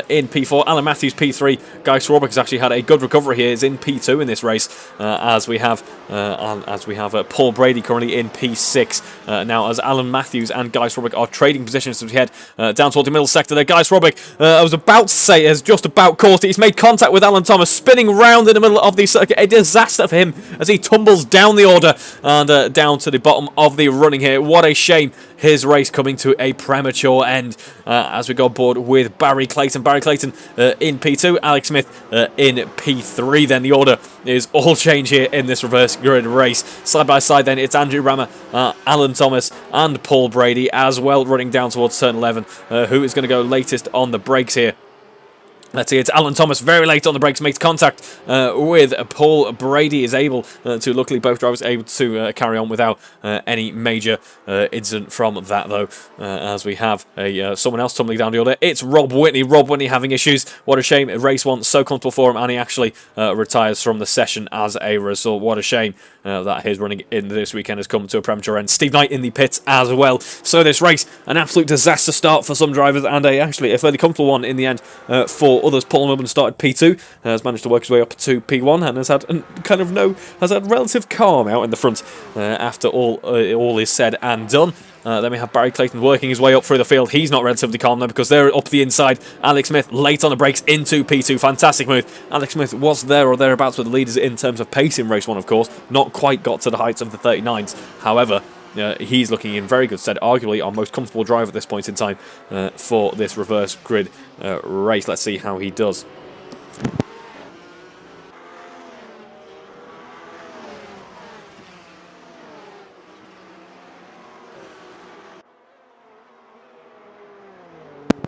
in P4, Alan Matthews P3. Guy Swarbrick has actually had a good recovery here, is in P2 in this race as we have Paul Brady currently in P6. Now as Alan Matthews and Guy Swarbrick are trading positions as we head down toward the middle sector there. Guy Swarbrick, I was about to say, has just about caught it. He's made contact with Alan Thomas, spinning round in the middle of the circuit. A disaster for him as he tumbles down the order and down to the bottom of the running here. What a shame. His race coming to a premature end as we go aboard with Barry Clayton. Barry Clayton in P2, Alex Smith in P3. Then the order is all change here in this reverse grid race. Side by side then it's Andrew Brammer, Alan Thomas and Paul Brady as well, running down towards turn 11. Who is going to go latest on the brakes here? Let's see, it's Alan Thomas very late on the brakes, makes contact with Paul Brady, is able to, luckily both drivers able to carry on without any major incident from that though, as we have someone else tumbling down the order. It's Rob Whitney. Rob Whitney having issues. What a shame. Race 1 so comfortable for him, and he actually retires from the session as a result. What a shame that his running in this weekend has come to a premature end. Steve Knight in the pits as well. So this race, an absolute disaster start for some drivers, and actually a fairly comfortable one in the end for others. Paul Millman started P2, has managed to work his way up to P1, and has had relative calm out in the front after all is said and done. Then we have Barry Clayton working his way up through the field. He's not relatively calm though, because they're up the inside. Alex Smith late on the brakes into P2. Fantastic move. Alex Smith was there or thereabouts with the leaders in terms of pace in race 1, of course. Not quite got to the heights of the 39s. However, he's looking in very good stead. Arguably our most comfortable driver at this point in time for this reverse grid race. Let's see how he does.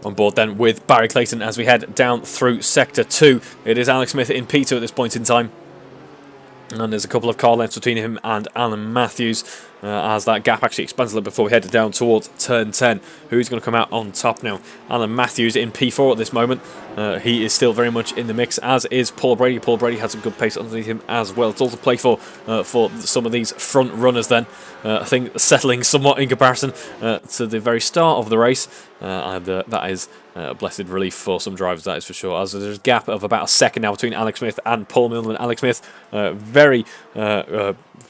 On board then with Barry Clayton as we head down through Sector 2. It is Alex Smith in P2 at this point in time. And there's a couple of car lengths between him and Alan Matthews as that gap actually expands a little before we head down towards turn 10. Who's going to come out on top now? Alan Matthews in P4 at this moment. He is still very much in the mix, as is Paul Brady. Paul Brady has a good pace underneath him as well. It's all to play for some of these front runners then. I think settling somewhat in comparison to the very start of the race. And that is blessed relief for some drivers, that is for sure. As there's a gap of about a second now between Alex Smith and Paul Millman. Alex Smith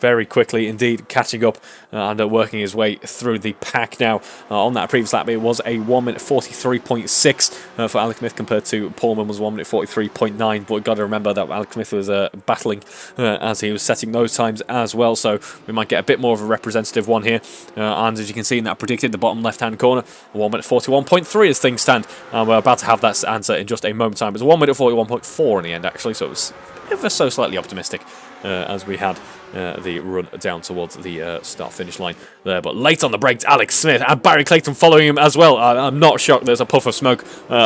very quickly indeed catching up and working his way through the pack now. On that previous lap, it was a 1 minute 43.6 for Alex Smith compared to Paul Millman's 1 minute 43.9. But you've got to remember that Alex Smith was battling as he was setting those times as well. So we might get a bit more of a representative one here. And as you can see in that predicted, the bottom left-hand corner, 1 minute 41.3 as things stand. And we're about to have that answer in just a moment's time. It was 1 minute 41.4 in the end, actually, so it was ever so slightly optimistic. as we had the run down towards the start-finish line there. But late on the brakes, Alex Smith and Barry Clayton following him as well. I'm not shocked there's a puff of smoke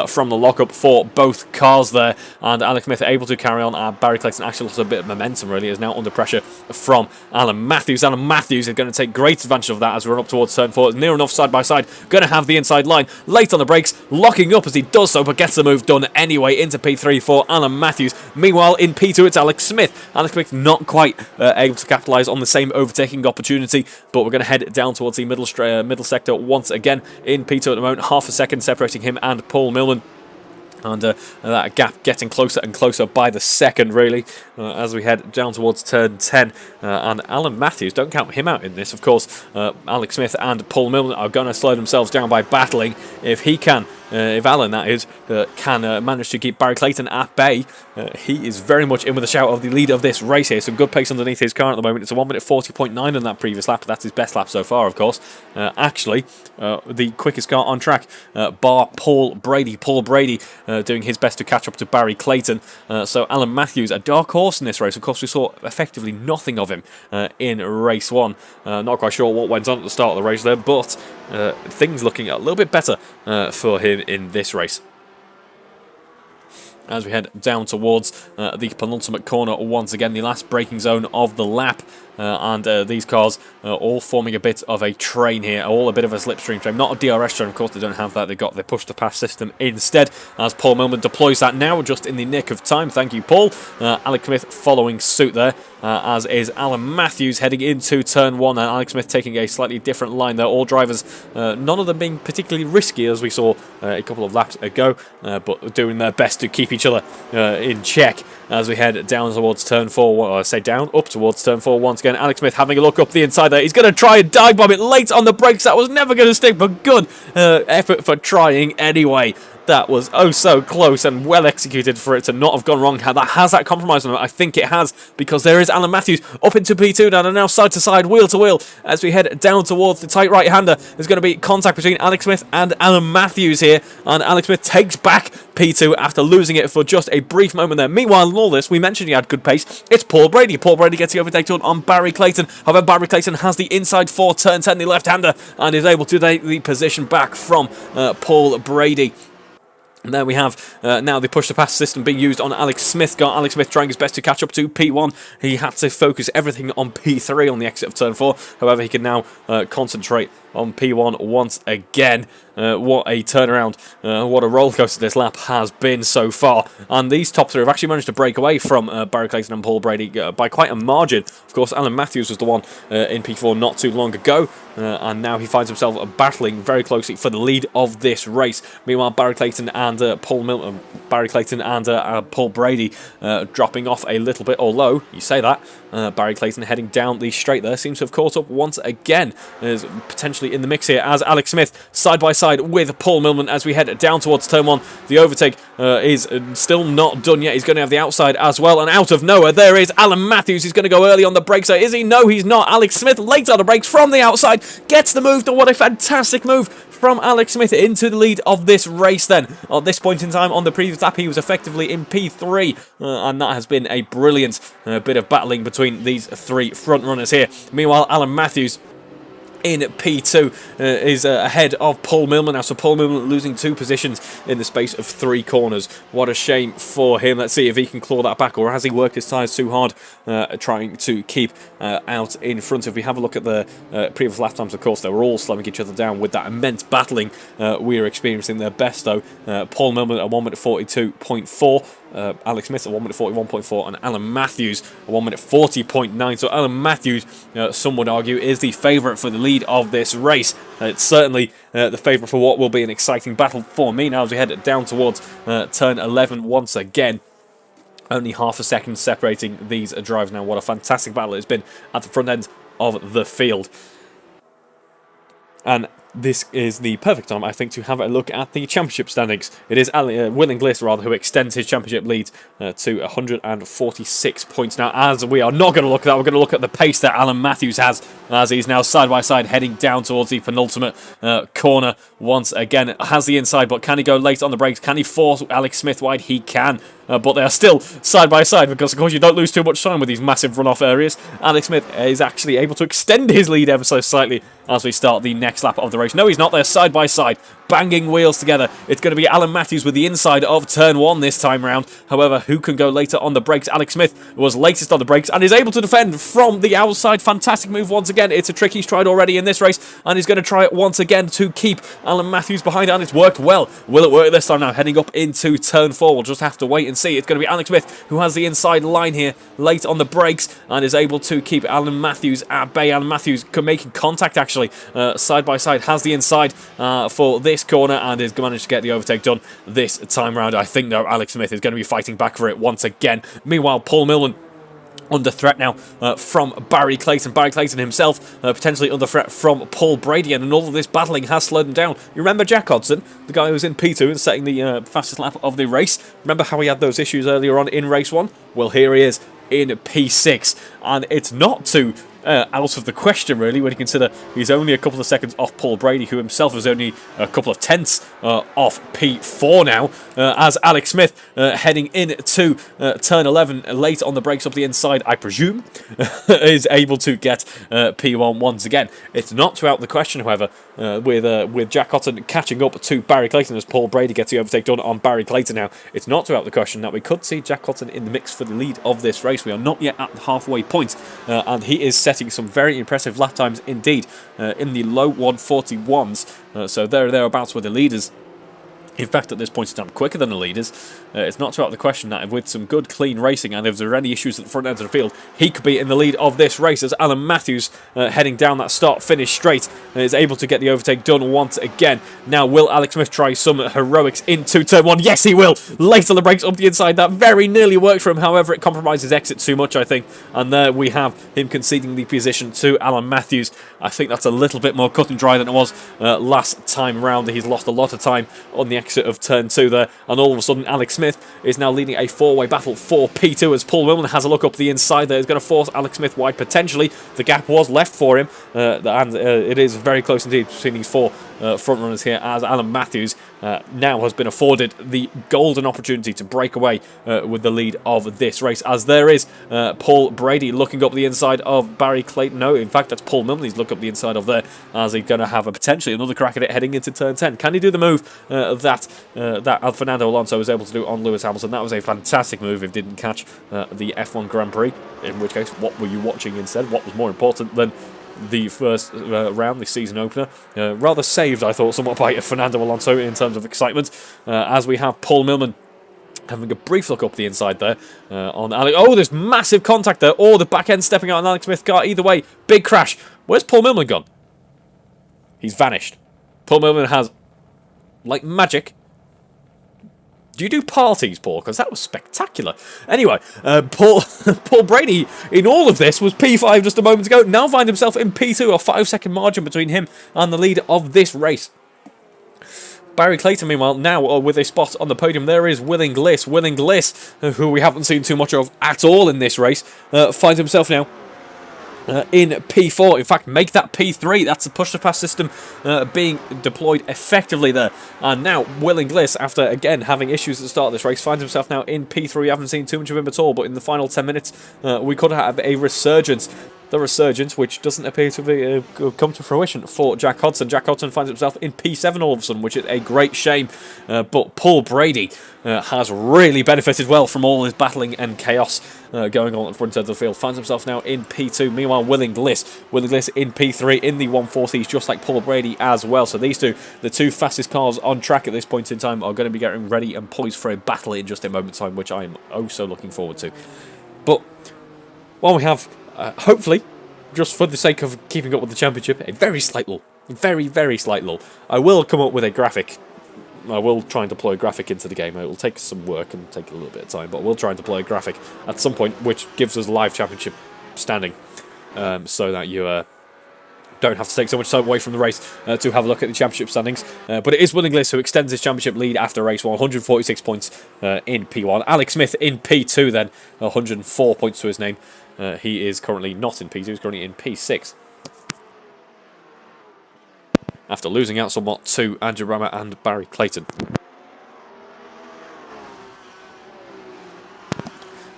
from the lockup for both cars there. And Alex Smith able to carry on. Barry Clayton actually lost a bit of momentum, really, is now under pressure from Alan Matthews. Alan Matthews is going to take great advantage of that as we run up towards turn 4. It's near enough side by side. Going to have the inside line. Late on the brakes, locking up as he does so, but gets the move done anyway into P3 for Alan Matthews. Meanwhile, in P2, it's Alex Smith. Alex Smith not quite able to capitalise on the same overtaking opportunity, but we're going to head down towards the middle sector once again in P2 at the moment. Half a second separating him and Paul Millman. And that gap getting closer and closer by the second, really, as we head down towards turn 10. And Alan Matthews, don't count him out in this, of course. Alex Smith and Paul Millman are going to slow themselves down by battling. If he can, if Alan, that is, can manage to keep Barry Clayton at bay, he is very much in with a shout of the lead of this race here. Some good pace underneath his car at the moment. It's a 1 minute 40.9 on that previous lap. That's his best lap so far, of course. Actually, the quickest car on track, bar Paul Brady. Paul Brady doing his best to catch up to Barry Clayton. So Alan Matthews, a dark horse in this race. Of course, we saw effectively nothing of him in race 1. Not quite sure what went on at the start of the race there, but things looking a little bit better for him in this race. As we head down towards the penultimate corner once again, the last braking zone of the lap. And these cars all forming a bit of a train here, all a bit of a slipstream train. Not a DRS train, of course, they don't have that. They've got the push-to-pass system instead, as Paul Millman deploys that now, just in the nick of time. Thank you, Paul. Alex Smith following suit there, as is Alan Matthews heading into turn 1, and Alex Smith taking a slightly different line there. All drivers, none of them being particularly risky, as we saw a couple of laps ago, but doing their best to keep each other in check as we head down towards turn 4, or I say down, up towards turn 4 once again. Alex Smith having a look up the inside there. He's going to try and dive bomb it late on the brakes. That was never going to stick, but good effort for trying anyway. That was oh so close and well executed for it to not have gone wrong. Has that compromise on it? I think it has, because there is Alan Matthews up into P2 now, and now side to side, wheel to wheel, as we head down towards the tight right-hander. There's going to be contact between Alex Smith and Alan Matthews here, and Alex Smith takes back P2 after losing it for just a brief moment there. Meanwhile, in all this, we mentioned he had good pace. It's Paul Brady. Paul Brady gets the overtake on Barry Clayton. However, Barry Clayton has the inside for turn 10, the left-hander, and is able to take the position back from Paul Brady. And there we have now the push-to-pass system being used on Alex Smith. Got Alex Smith trying his best to catch up to P1. He had to focus everything on P3 on the exit of turn 4. However, he can now concentrate on P1 once again. What a turnaround, what a rollercoaster this lap has been so far. And these top 3 have actually managed to break away from Barry Clayton and Paul Brady by quite a margin. Of course, Alan Matthews was the one in P4 not too long ago, and now he finds himself battling very closely for the lead of this race. Meanwhile, Barry Clayton and Paul Brady dropping off a little bit, although, you say that, Barry Clayton heading down the straight there seems to have caught up once again, is potentially in the mix here, as Alex Smith side by side with Paul Millman as we head down towards turn 1. The overtake is still not done yet. He's going to have the outside as well, and out of nowhere there is Alan Matthews. He's going to go early on the brakes. Is he? No, he's not. Alex Smith late on the brakes from the outside, gets the move. What a fantastic move from Alex Smith into the lead of this race then. At this point in time on the previous lap, he was effectively in P3, and that has been a brilliant bit of battling between these 3 front runners here. Meanwhile, Alan Matthews in P2 is ahead of Paul Millman now. So Paul Millman losing 2 positions in the space of 3 corners. What a shame for him. Let's see if he can claw that back, or has he worked his tyres too hard trying to keep out in front. If we have a look at the previous lap times, of course, they were all slowing each other down with that immense battling we are experiencing. Their best, though, Paul Millman at 1 minute 42.4. Alex Smith at 1 minute 41.4, and Alan Matthews at 1 minute 40.9. So Alan Matthews, some would argue, is the favourite for the lead of this race. It's certainly the favourite for what will be an exciting battle for me now as we head down towards turn 11 once again. Only half a second separating these drivers now. What a fantastic battle it's been at the front end of the field. And this is the perfect time, I think, to have a look at the championship standings. It is Will Inglis, rather, who extends his championship lead to 146 points now. As we are not going to look at that, we're going to look at the pace that Alan Matthews has, as he's now side by side heading down towards the penultimate corner once again. Has the inside, but can he go late on the brakes? Can he force Alex Smith wide? He can. but they are still side by side because, of course, you don't lose too much time with these massive runoff areas. Alex Smith is actually able to extend his lead ever so slightly as we start the next lap of the race. No, he's not. They're side by side, banging wheels together. It's going to be Alan Matthews with the inside of turn 1 this time round. However, who can go later on the brakes? Alex Smith was latest on the brakes and is able to defend from the outside. Fantastic move once again. It's a trick he's tried already in this race, and he's going to try it once again to keep Alan Matthews behind, and it's worked well. Will it work this time now? Heading up into turn 4. We'll just have to wait and see. It's going to be Alex Smith who has the inside line here, late on the brakes, and is able to keep Alan Matthews at bay. Alan Matthews making contact, actually, side by side, has the inside for this corner, and has managed to get the overtake done this time round. I think, though, Alex Smith is going to be fighting back for it once again. Meanwhile, Paul Millman under threat now from Barry Clayton. Barry Clayton himself potentially under threat from Paul Brady, and all of this battling has slowed him down. You remember Jack Hodgson, the guy who was in P2 and setting the fastest lap of the race? Remember how he had those issues earlier on in race 1? Well, here he is in P6, and it's not too out of the question, really, when you consider he's only a couple of seconds off Paul Brady, who himself is only a couple of tenths off P4 now, as Alex Smith heading into turn 11, late on the brakes up the inside, I presume, is able to get P1 once again. It's not too out of the question, however, with Jack Cotton catching up to Barry Clayton as Paul Brady gets the overtake done on Barry Clayton now. It's not too out of the question that we could see Jack Cotton in the mix for the lead of this race. We are not yet at the halfway point, and he is setting some very impressive lap times indeed, in the low 141s, so thereabouts with the leaders. In fact, at this point in time, quicker than the leaders. It's not too out of the question that with some good, clean racing, and if there are any issues at the front end of the field, he could be in the lead of this race, as Alan Matthews, heading down that start-finish straight, is able to get the overtake done once again. Now, will Alex Smith try some heroics into turn 1? Yes, he will! Late on the brakes up the inside. That very nearly worked for him. However, it compromises exit too much, I think. And there we have him conceding the position to Alan Matthews. I think that's a little bit more cut and dry than it was last time round. He's lost a lot of time on the exit of turn 2 there, and all of a sudden Alex Smith is now leading a 4-way battle for P2 as Paul Millman has a look up the inside there. Is going to force Alex Smith wide potentially. The gap was left for him, and it is very close indeed between these 4 front runners here, as Alan Matthews now has been afforded the golden opportunity to break away with the lead of this race, as there is Paul Brady looking up the inside of Barry Clayton. No, in fact, that's Paul Millman he's looking up the inside of there, as he's going to have potentially another crack at it heading into turn 10. Can he do the move that Fernando Alonso was able to do on Lewis Hamilton? That was a fantastic move if didn't catch the F1 Grand Prix, in which case, what were you watching instead? What was more important than the first round, the season opener? Rather saved, I thought, somewhat by Fernando Alonso in terms of excitement, as we have Paul Millman having a brief look up the inside there on Alex. Oh, there's massive contact there. Oh, the back end stepping out on Alex Smith's car. Either way, big crash. Where's Paul Millman gone? He's vanished. Paul Millman has, like magic. Do you do parties, Paul? Because that was spectacular. Anyway, Paul Brady, in all of this, was P5 just a moment ago. Now finds himself in P2, a 5-second margin between him and the leader of this race. Barry Clayton, meanwhile, now with a spot on the podium, there is Willing Gliss. Willing Gliss, who we haven't seen too much of at all in this race, finds himself now in P4. In fact, make that P3. That's the push-to-pass system being deployed effectively there. And now, Willing Gliss, after again having issues at the start of this race, finds himself now in P3. We haven't seen too much of him at all, but in the final 10 minutes, we could have a resurgence. The resurgence, which doesn't appear to be come to fruition for Jack Hodgson. Jack Hodgson finds himself in P7 all of a sudden, which is a great shame. But Paul Brady has really benefited well from all his battling and chaos going on at the front end of the field. Finds himself now in P2. Meanwhile, Willing Gliss in P3 in the 140s, just like Paul Brady as well. So these two, the two fastest cars on track at this point in time, are going to be getting ready and poised for a battle in just a moment's time, which I am oh so looking forward to. But while we have hopefully, just for the sake of keeping up with the championship, a very slight lull. Very, very slight lull. I will come up with a graphic. I will try and deploy a graphic into the game. It will take some work and take a little bit of time, but we'll try and deploy a graphic at some point which gives us live championship standing, so that you don't have to take so much time away from the race to have a look at the championship standings. But it is Willing Gliss who extends his championship lead after race 1, 146 points in P1. Alex Smith in P2 then, 104 points to his name. He is currently not in P2, he's currently in P6. After losing out somewhat to Andrew Rammer and Barry Clayton.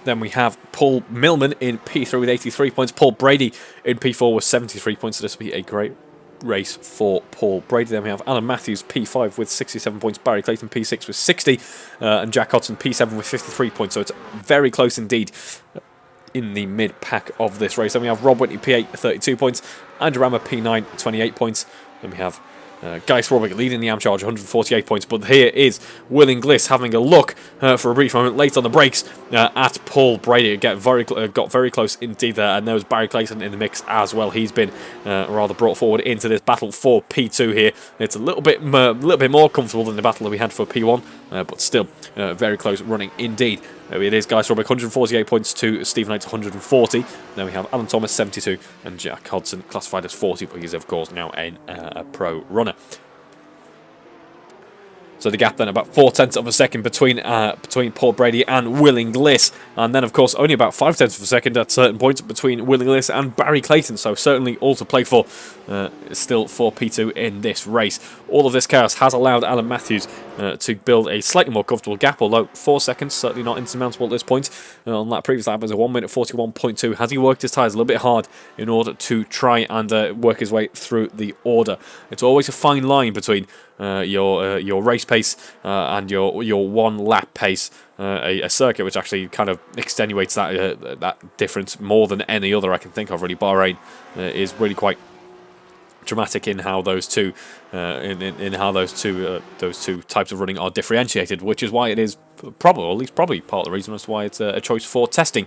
Then we have Paul Millman in P3 with 83 points. Paul Brady in P4 with 73 points. So this will be a great race for Paul Brady. Then we have Alan Matthews P5 with 67 points, Barry Clayton P6 with 60, and Jack Hodson P7 with 53 points. So it's very close indeed in the mid-pack of this race. Then we have Rob Whitney P8 32 points, Andrew Rammer P9 28 points. Then we have Guy Swarbrick leading the AM charge 148 points, but here is Will Inglis having a look for a brief moment late on the brakes at Paul Brady. Got very close indeed there, and there was Barry Clayton in the mix as well. He's been rather brought forward into this battle for P2 here. It's a little bit more comfortable than the battle that we had for P1, but still very close running indeed. It is Guy Swarbrick 148 points to Stephen Knight's 140. Then we have Alan Thomas 72 and Jack Hodson classified as 40, but he's of course now a pro runner. So the gap then about 0.4 of a second between Paul Brady and Will Inglis, and then of course only about 0.5 of a second at certain points between Will Inglis and Barry Clayton. So certainly all to play for still for P2 in this race. All of this chaos has allowed Alan Matthews to build a slightly more comfortable gap, although 4 seconds certainly not insurmountable at this point. On that previous lap it was a 1 minute 41.2. Has he worked his tyres a little bit hard in order to try and work his way through the order? It's always a fine line between your race pace and your 1 lap pace. A circuit which actually kind of extenuates that difference more than any other I can think of. Really, Bahrain is really quite dramatic in how those two those two types of running are differentiated, which is why it is probably, or at least probably part of the reason as to why it's a choice for testing.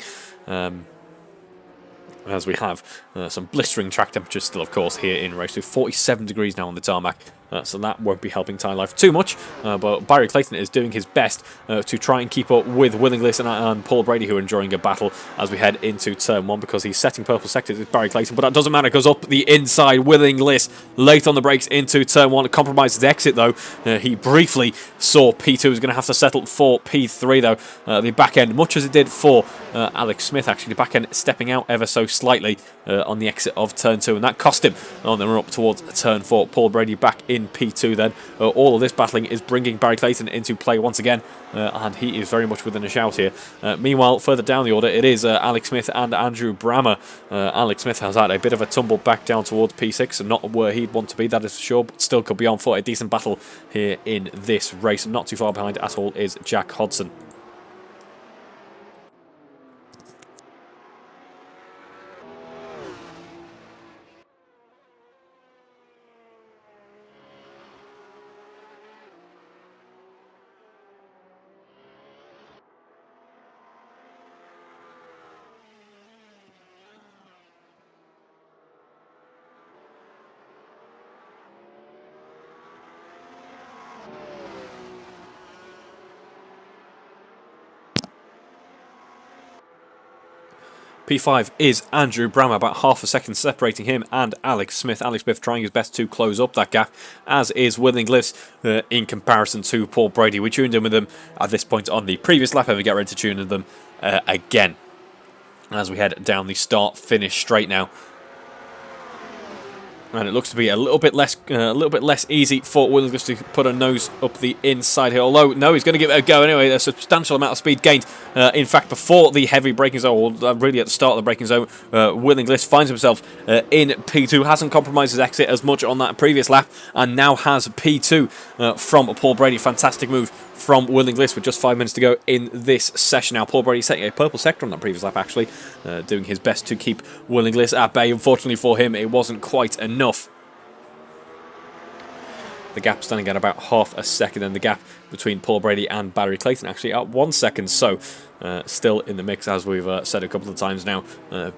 As we have some blistering track temperatures still, of course, here in race 2. 47 degrees now on the tarmac, so that won't be helping tyre life too much. But Barry Clayton is doing his best to try and keep up with Will Inglis and Paul Brady, who are enjoying a battle as we head into turn 1, because he's setting purple sectors with Barry Clayton. But that doesn't matter, because up the inside, Will Inglis late on the brakes into turn 1. Compromised his exit, though. He briefly saw P2 was going to have to settle for P3, though. The back end, much as it did for Alex Smith, actually, the back end stepping out ever so slightly on the exit of turn 2, and that cost him on the run up towards turn 4. Paul Brady back in P2 then. All of this battling is bringing Barry Clayton into play once again, and he is very much within a shout here. Meanwhile, further down the order, it is Alex Smith and Andrew Brammer. Alex Smith has had a bit of a tumble back down towards P6, and not where he'd want to be, that is for sure, but still could be on for a decent battle here in this race. Not too far behind at all is Jack Hodson. P5 is Andrew Brammer, about half a second separating him and Alex Smith. Alex Smith trying his best to close up that gap, as is Will Inglis in comparison to Paul Brady. We tuned in with them at this point on the previous lap, and we get ready to tune in with them again as we head down the start-finish straight now. And it looks to be a little bit less easy for Will Inglis to put a nose up the inside here. Although, no, he's going to give it a go anyway. A substantial amount of speed gained. In fact, before the heavy braking zone, or really at the start of the braking zone, Will Inglis finds himself in P2. Hasn't compromised his exit as much on that previous lap, and now has P2 from Paul Brady. Fantastic move from Will Inglis with just 5 minutes to go in this session now. Paul Brady setting a purple sector on that previous lap, actually, doing his best to keep Will Inglis at bay. Unfortunately for him, it wasn't quite enough. The gap standing at about half a second, and the gap between Paul Brady and Barry Clayton actually at 1 second. So still in the mix, as we've said a couple of times now.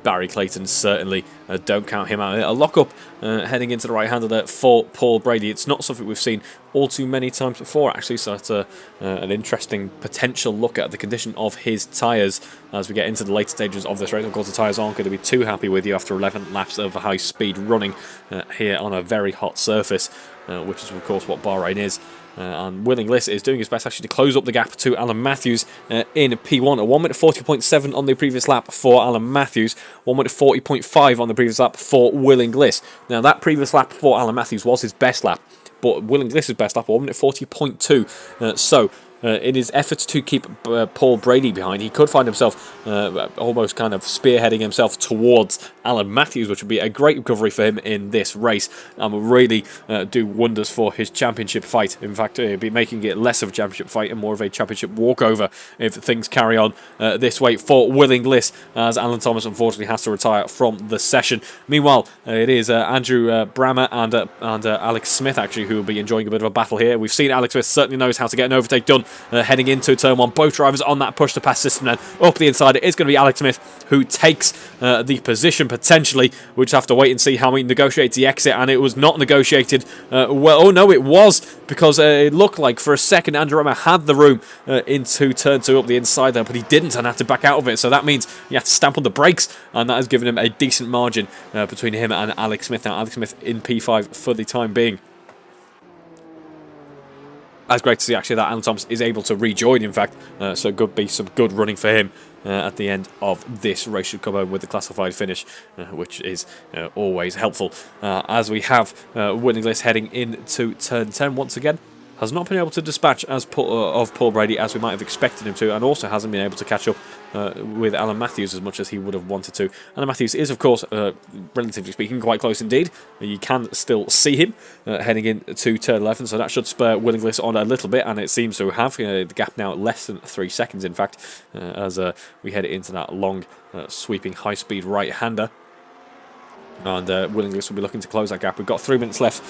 Barry Clayton, certainly don't count him out. A lock-up heading into the right-hander there for Paul Brady. It's not something we've seen all too many times before, actually, so it's an interesting potential look at the condition of his tyres as we get into the later stages of this race. Of course, the tyres aren't going to be too happy with you after 11 laps of high-speed running here on a very hot surface, which is, of course, what Bahrain is. And Will Inglis is doing his best actually to close up the gap to Alan Matthews in P1. A 1 minute 40.7 on the previous lap for Alan Matthews, 1 minute 40.5 on the previous lap for Will Inglis. Now, that previous lap for Alan Matthews was his best lap, but Will Inglis' best lap, 1 minute 40.2. So in his efforts to keep Paul Brady behind, he could find himself almost kind of spearheading himself towards Alan Matthews, which would be a great recovery for him in this race and will really do wonders for his championship fight. In fact, it'll be making it less of a championship fight and more of a championship walkover if things carry on this way for Will Inglis, as Alan Thomas unfortunately has to retire from the session. Meanwhile, it is Andrew Brammer and Alex Smith actually who will be enjoying a bit of a battle here. We've seen Alex Smith certainly knows how to get an overtake done heading into turn 1. Both drivers on that push to pass system then. Up the inside, it is going to be Alex Smith who takes the position potentially. We'll just have to wait and see how he negotiates the exit, and it was not negotiated well. Oh no, it was, because it looked like for a second Andrew Brammer had the room into turn 2 up the inside there, but he didn't and had to back out of it. So that means he had to stamp on the brakes, and that has given him a decent margin between him and Alex Smith. Now Alex Smith in P5 for the time being. It's great to see actually that Alan Thomas is able to rejoin, in fact, so could be some good running for him at the end of this race. Should come home with the classified finish, which is always helpful. As we have Will Inglis heading into turn 10 once again. Has not been able to dispatch of Paul Brady as we might have expected him to, and also hasn't been able to catch up with Alan Matthews as much as he would have wanted to. Alan Matthews is, of course, relatively speaking, quite close indeed. You can still see him heading into turn 11, so that should spur Will Inglis on a little bit, and it seems to have. The gap now less than 3 seconds, in fact, as we head into that long, sweeping, high-speed right-hander. And Will Inglis will be looking to close that gap. We've got 3 minutes left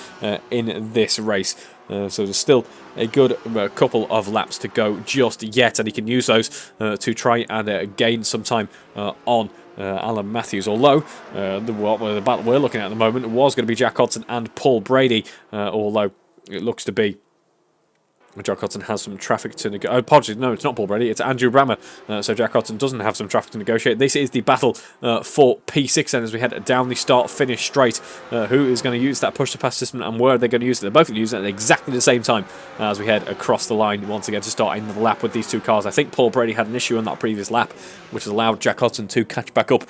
in this race, so there's still a good couple of laps to go just yet, and he can use those to try and gain some time on Alan Matthews. Although the battle we're looking at the moment was going to be Jack Hodson and Paul Brady, although it looks to be Jack Hodson has some traffic to negotiate. Apologies, no, it's not Paul Brady, it's Andrew Brammer. So Jack Hodson doesn't have some traffic to negotiate. This is the battle for P6 then, as we head down the start-finish straight. Who is going to use that push-to-pass system, and where are they going to use it? They're both going to use it at exactly the same time as we head across the line once again to start another lap with these two cars. I think Paul Brady had an issue on that previous lap, which has allowed Jack Hodson to catch back up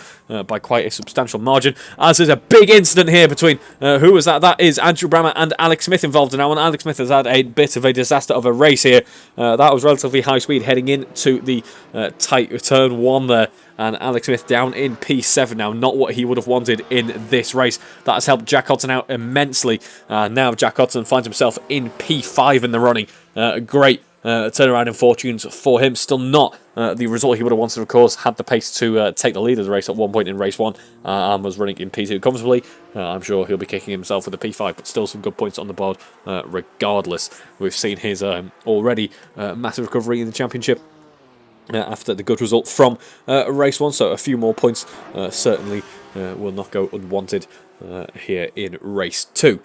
by quite a substantial margin. As there's a big incident here between, who was that? That is Andrew Brammer and Alex Smith involved in now, and Alex Smith has had a bit of a disaster of a race here. That was relatively high speed heading into the tight turn 1 there, and Alex Smith down in P7 now. Not what he would have wanted in this race. That has helped Jack Hodson out immensely. Now Jack Hodson finds himself in P5 in the running. Great turnaround in fortunes for him. Still not the result he would have wanted, of course. Had the pace to take the lead of the race at one point in race 1 and was running in P2 comfortably. I'm sure he'll be kicking himself with a P5, but still some good points on the board regardless. We've seen his already massive recovery in the championship after the good result from race 1, so a few more points certainly will not go unwanted here in race 2.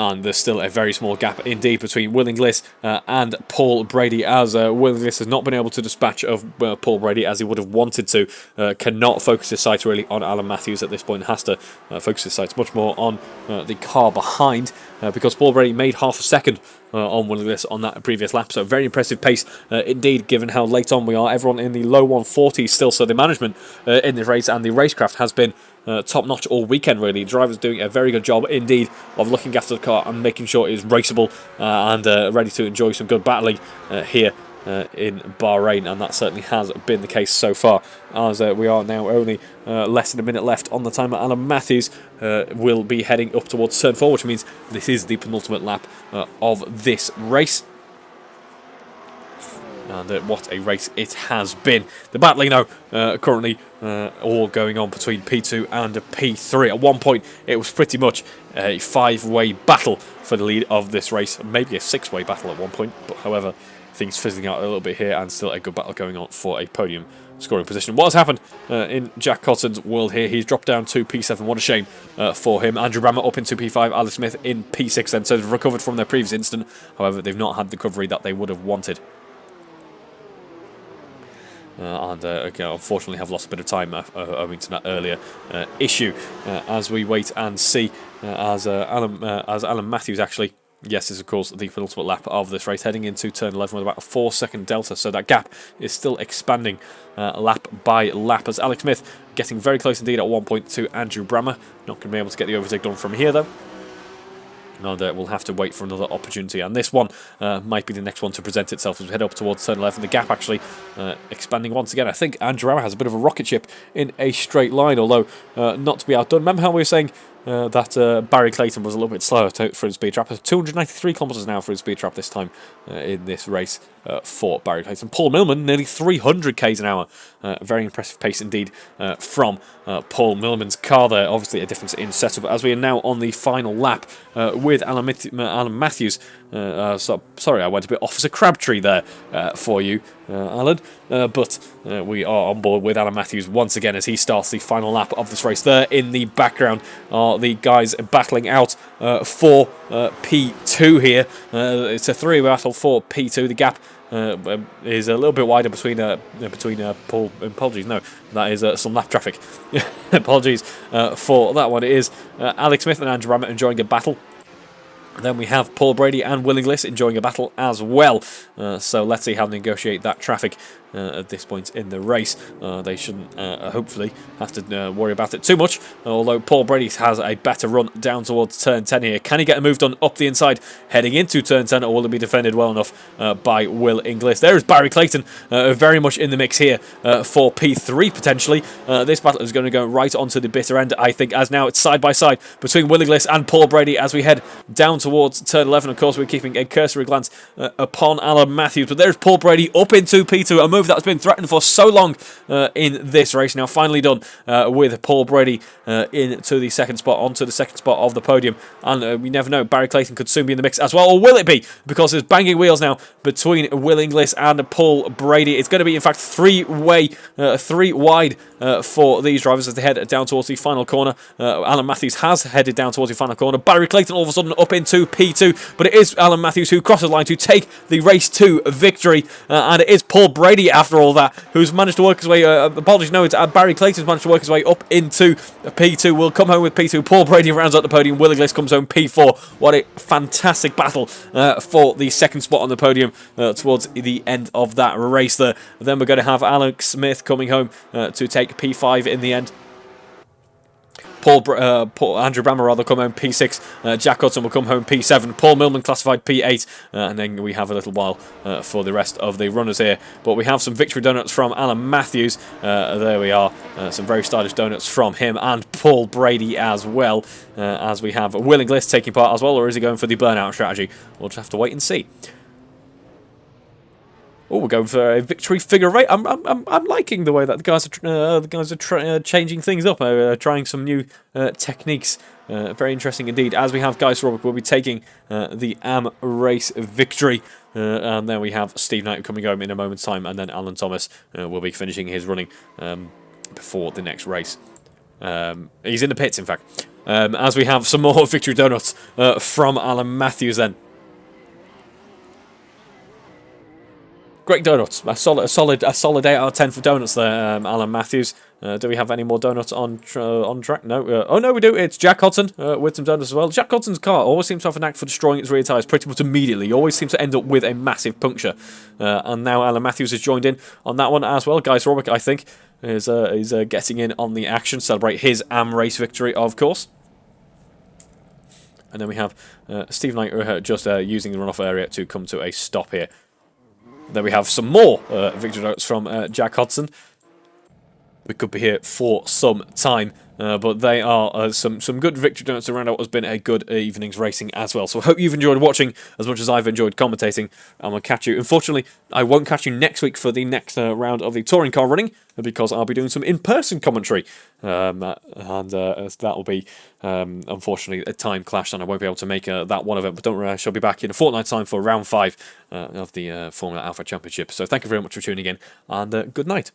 And there's still a very small gap indeed between Will Inglis and Paul Brady, as Will Inglis has not been able to dispatch of Paul Brady as he would have wanted to. Cannot focus his sights really on Alan Matthews at this point. Has to focus his sights much more on the car behind, because Paul Brady made half a second on Will Inglis on that previous lap. So very impressive pace indeed, given how late on we are. Everyone in the low 140s still, so the management in this race and the racecraft has been top-notch all weekend, really. The driver's doing a very good job indeed of looking after the car and making sure it is raceable and ready to enjoy some good battling here in Bahrain, and that certainly has been the case so far, as we are now only less than a minute left on the timer. Alan Matthews will be heading up towards turn 4, which means this is the penultimate lap of this race. And what a race it has been. The battling now currently all going on between P2 and P3. At one point it was pretty much a 5-way battle for the lead of this race, maybe a 6-way battle at one point, but however things fizzling out a little bit here, and still a good battle going on for a podium scoring position. What has happened in Jack Hodson's world here? He's dropped down to P7. What a shame for him. Andrew Brammer up into P5. Alex Smith in P6 then, so they've recovered from their previous incident. However, they've not had the recovery that they would have wanted. Unfortunately have lost a bit of time owing to that earlier issue, as we wait and see as Alan Matthews actually, yes, is of course the penultimate lap of this race, heading into turn 11 with about a 4-second delta, so that gap is still expanding lap by lap, as Alex Smith getting very close indeed at one point to Andrew Brammer. Not going to be able to get the overtake done from here though. And we'll have to wait for another opportunity. And this one might be the next one to present itself as we head up towards turn 11. The gap actually expanding once again. I think Andrew has a bit of a rocket ship in a straight line, although not to be outdone. Remember how we were saying that Barry Clayton was a little bit slower for his speed trap. 293 kilometres an hour for his speed trap this time in this race for Barry Clayton. Paul Millman, nearly 300 k's an hour. Very impressive pace indeed from Paul Millman's car there. Obviously a difference in setup. As we are now on the final lap with Alan Matthews. Sorry, I went a bit Officer Crabtree there for you, Alan. But we are on board with Alan Matthews once again as he starts the final lap of this race. There in the background are the guys battling out for P2 here. It's a three-way battle for P2. The gap is a little bit wider between Paul. Apologies, no, that is some lap traffic. Apologies for that one. It is Alex Smith and Andrew Rammett enjoying a battle. Then we have Paul Brady and Will Inglis enjoying a battle as well. So let's see how they negotiate that traffic at this point in the race. They shouldn't hopefully have to worry about it too much, although Paul Brady has a better run down towards turn 10 here. Can he get a move done up the inside heading into turn 10, or will it be defended well enough by Will Inglis? There is Barry Clayton very much in the mix here for P3 potentially. This battle is going to go right onto the bitter end, I think, as now it's side by side between Will Inglis and Paul Brady as we head down towards turn 11. Of course, we're keeping a cursory glance upon Alan Matthews, but there's Paul Brady up into P2, a move that's been threatened for so long in this race. Now finally done with Paul Brady into the second spot, onto the second spot of the podium. And we never know, Barry Clayton could soon be in the mix as well, or will it be? Because there's banging wheels now between Will Inglis and Paul Brady. It's going to be, in fact, three wide for these drivers as they head down towards the final corner. Alan Matthews has headed down towards the final corner. Barry Clayton all of a sudden up into P2, but it is Alan Matthews who crosses the line to take the race to victory, and it is Paul Brady after all that who's managed to work his way, apologies, no, it's Barry Clayton's managed to work his way up into P2. Will come home with P2. Paul Brady rounds out the podium. Will Inglis comes home P4. What a fantastic battle for the second spot on the podium towards the end of that race there. Then we're going to have Alex Smith coming home to take P5 in the end. Andrew Brammer rather come home P6. Jack Hudson will come home P7. Paul Millman classified P8. And then we have a little while for the rest of the runners here. But we have some victory donuts from Alan Matthews. There we are. Some very stylish donuts from him and Paul Brady as well. As we have Will Inglis taking part as well. Or is he going for the burnout strategy? We'll just have to wait and see. Oh, we're going for a victory figure of 8. I'm liking the way that the guys are changing things up, trying some new techniques. Very interesting indeed. As we have Guy Robert will be taking the AM race victory, and then we have Steve Knight coming home in a moment's time, and then Alan Thomas will be finishing his running before the next race. He's in the pits, in fact. As we have some more victory donuts from Alan Matthews then. Great donuts. A solid 8 out of 10 for donuts there, Alan Matthews. Do we have any more donuts on track? No. Oh, no, we do. It's Jack Hudson with some donuts as well. Jack Hudson's car always seems to have a knack for destroying its rear tyres pretty much immediately. He always seems to end up with a massive puncture. And now Alan Matthews has joined in on that one as well. Guy Swarbrick, I think, is getting in on the action. Celebrate his AM race victory, of course. And then we have Steve Knight just using the runoff area to come to a stop here. Then we have some more victory notes from Jack Hudson. We could be here for some time, but they are some good victory notes around what has been a good evening's racing as well. So I hope you've enjoyed watching as much as I've enjoyed commentating, and we'll catch you. Unfortunately, I won't catch you next week for the next round of the touring car running, because I'll be doing some in-person commentary, and that will be, unfortunately, a time clash, and I won't be able to make that one event, but don't worry, I shall be back in a fortnight's time for round 5 of the Formula Alpha Championship. So thank you very much for tuning in, and good night.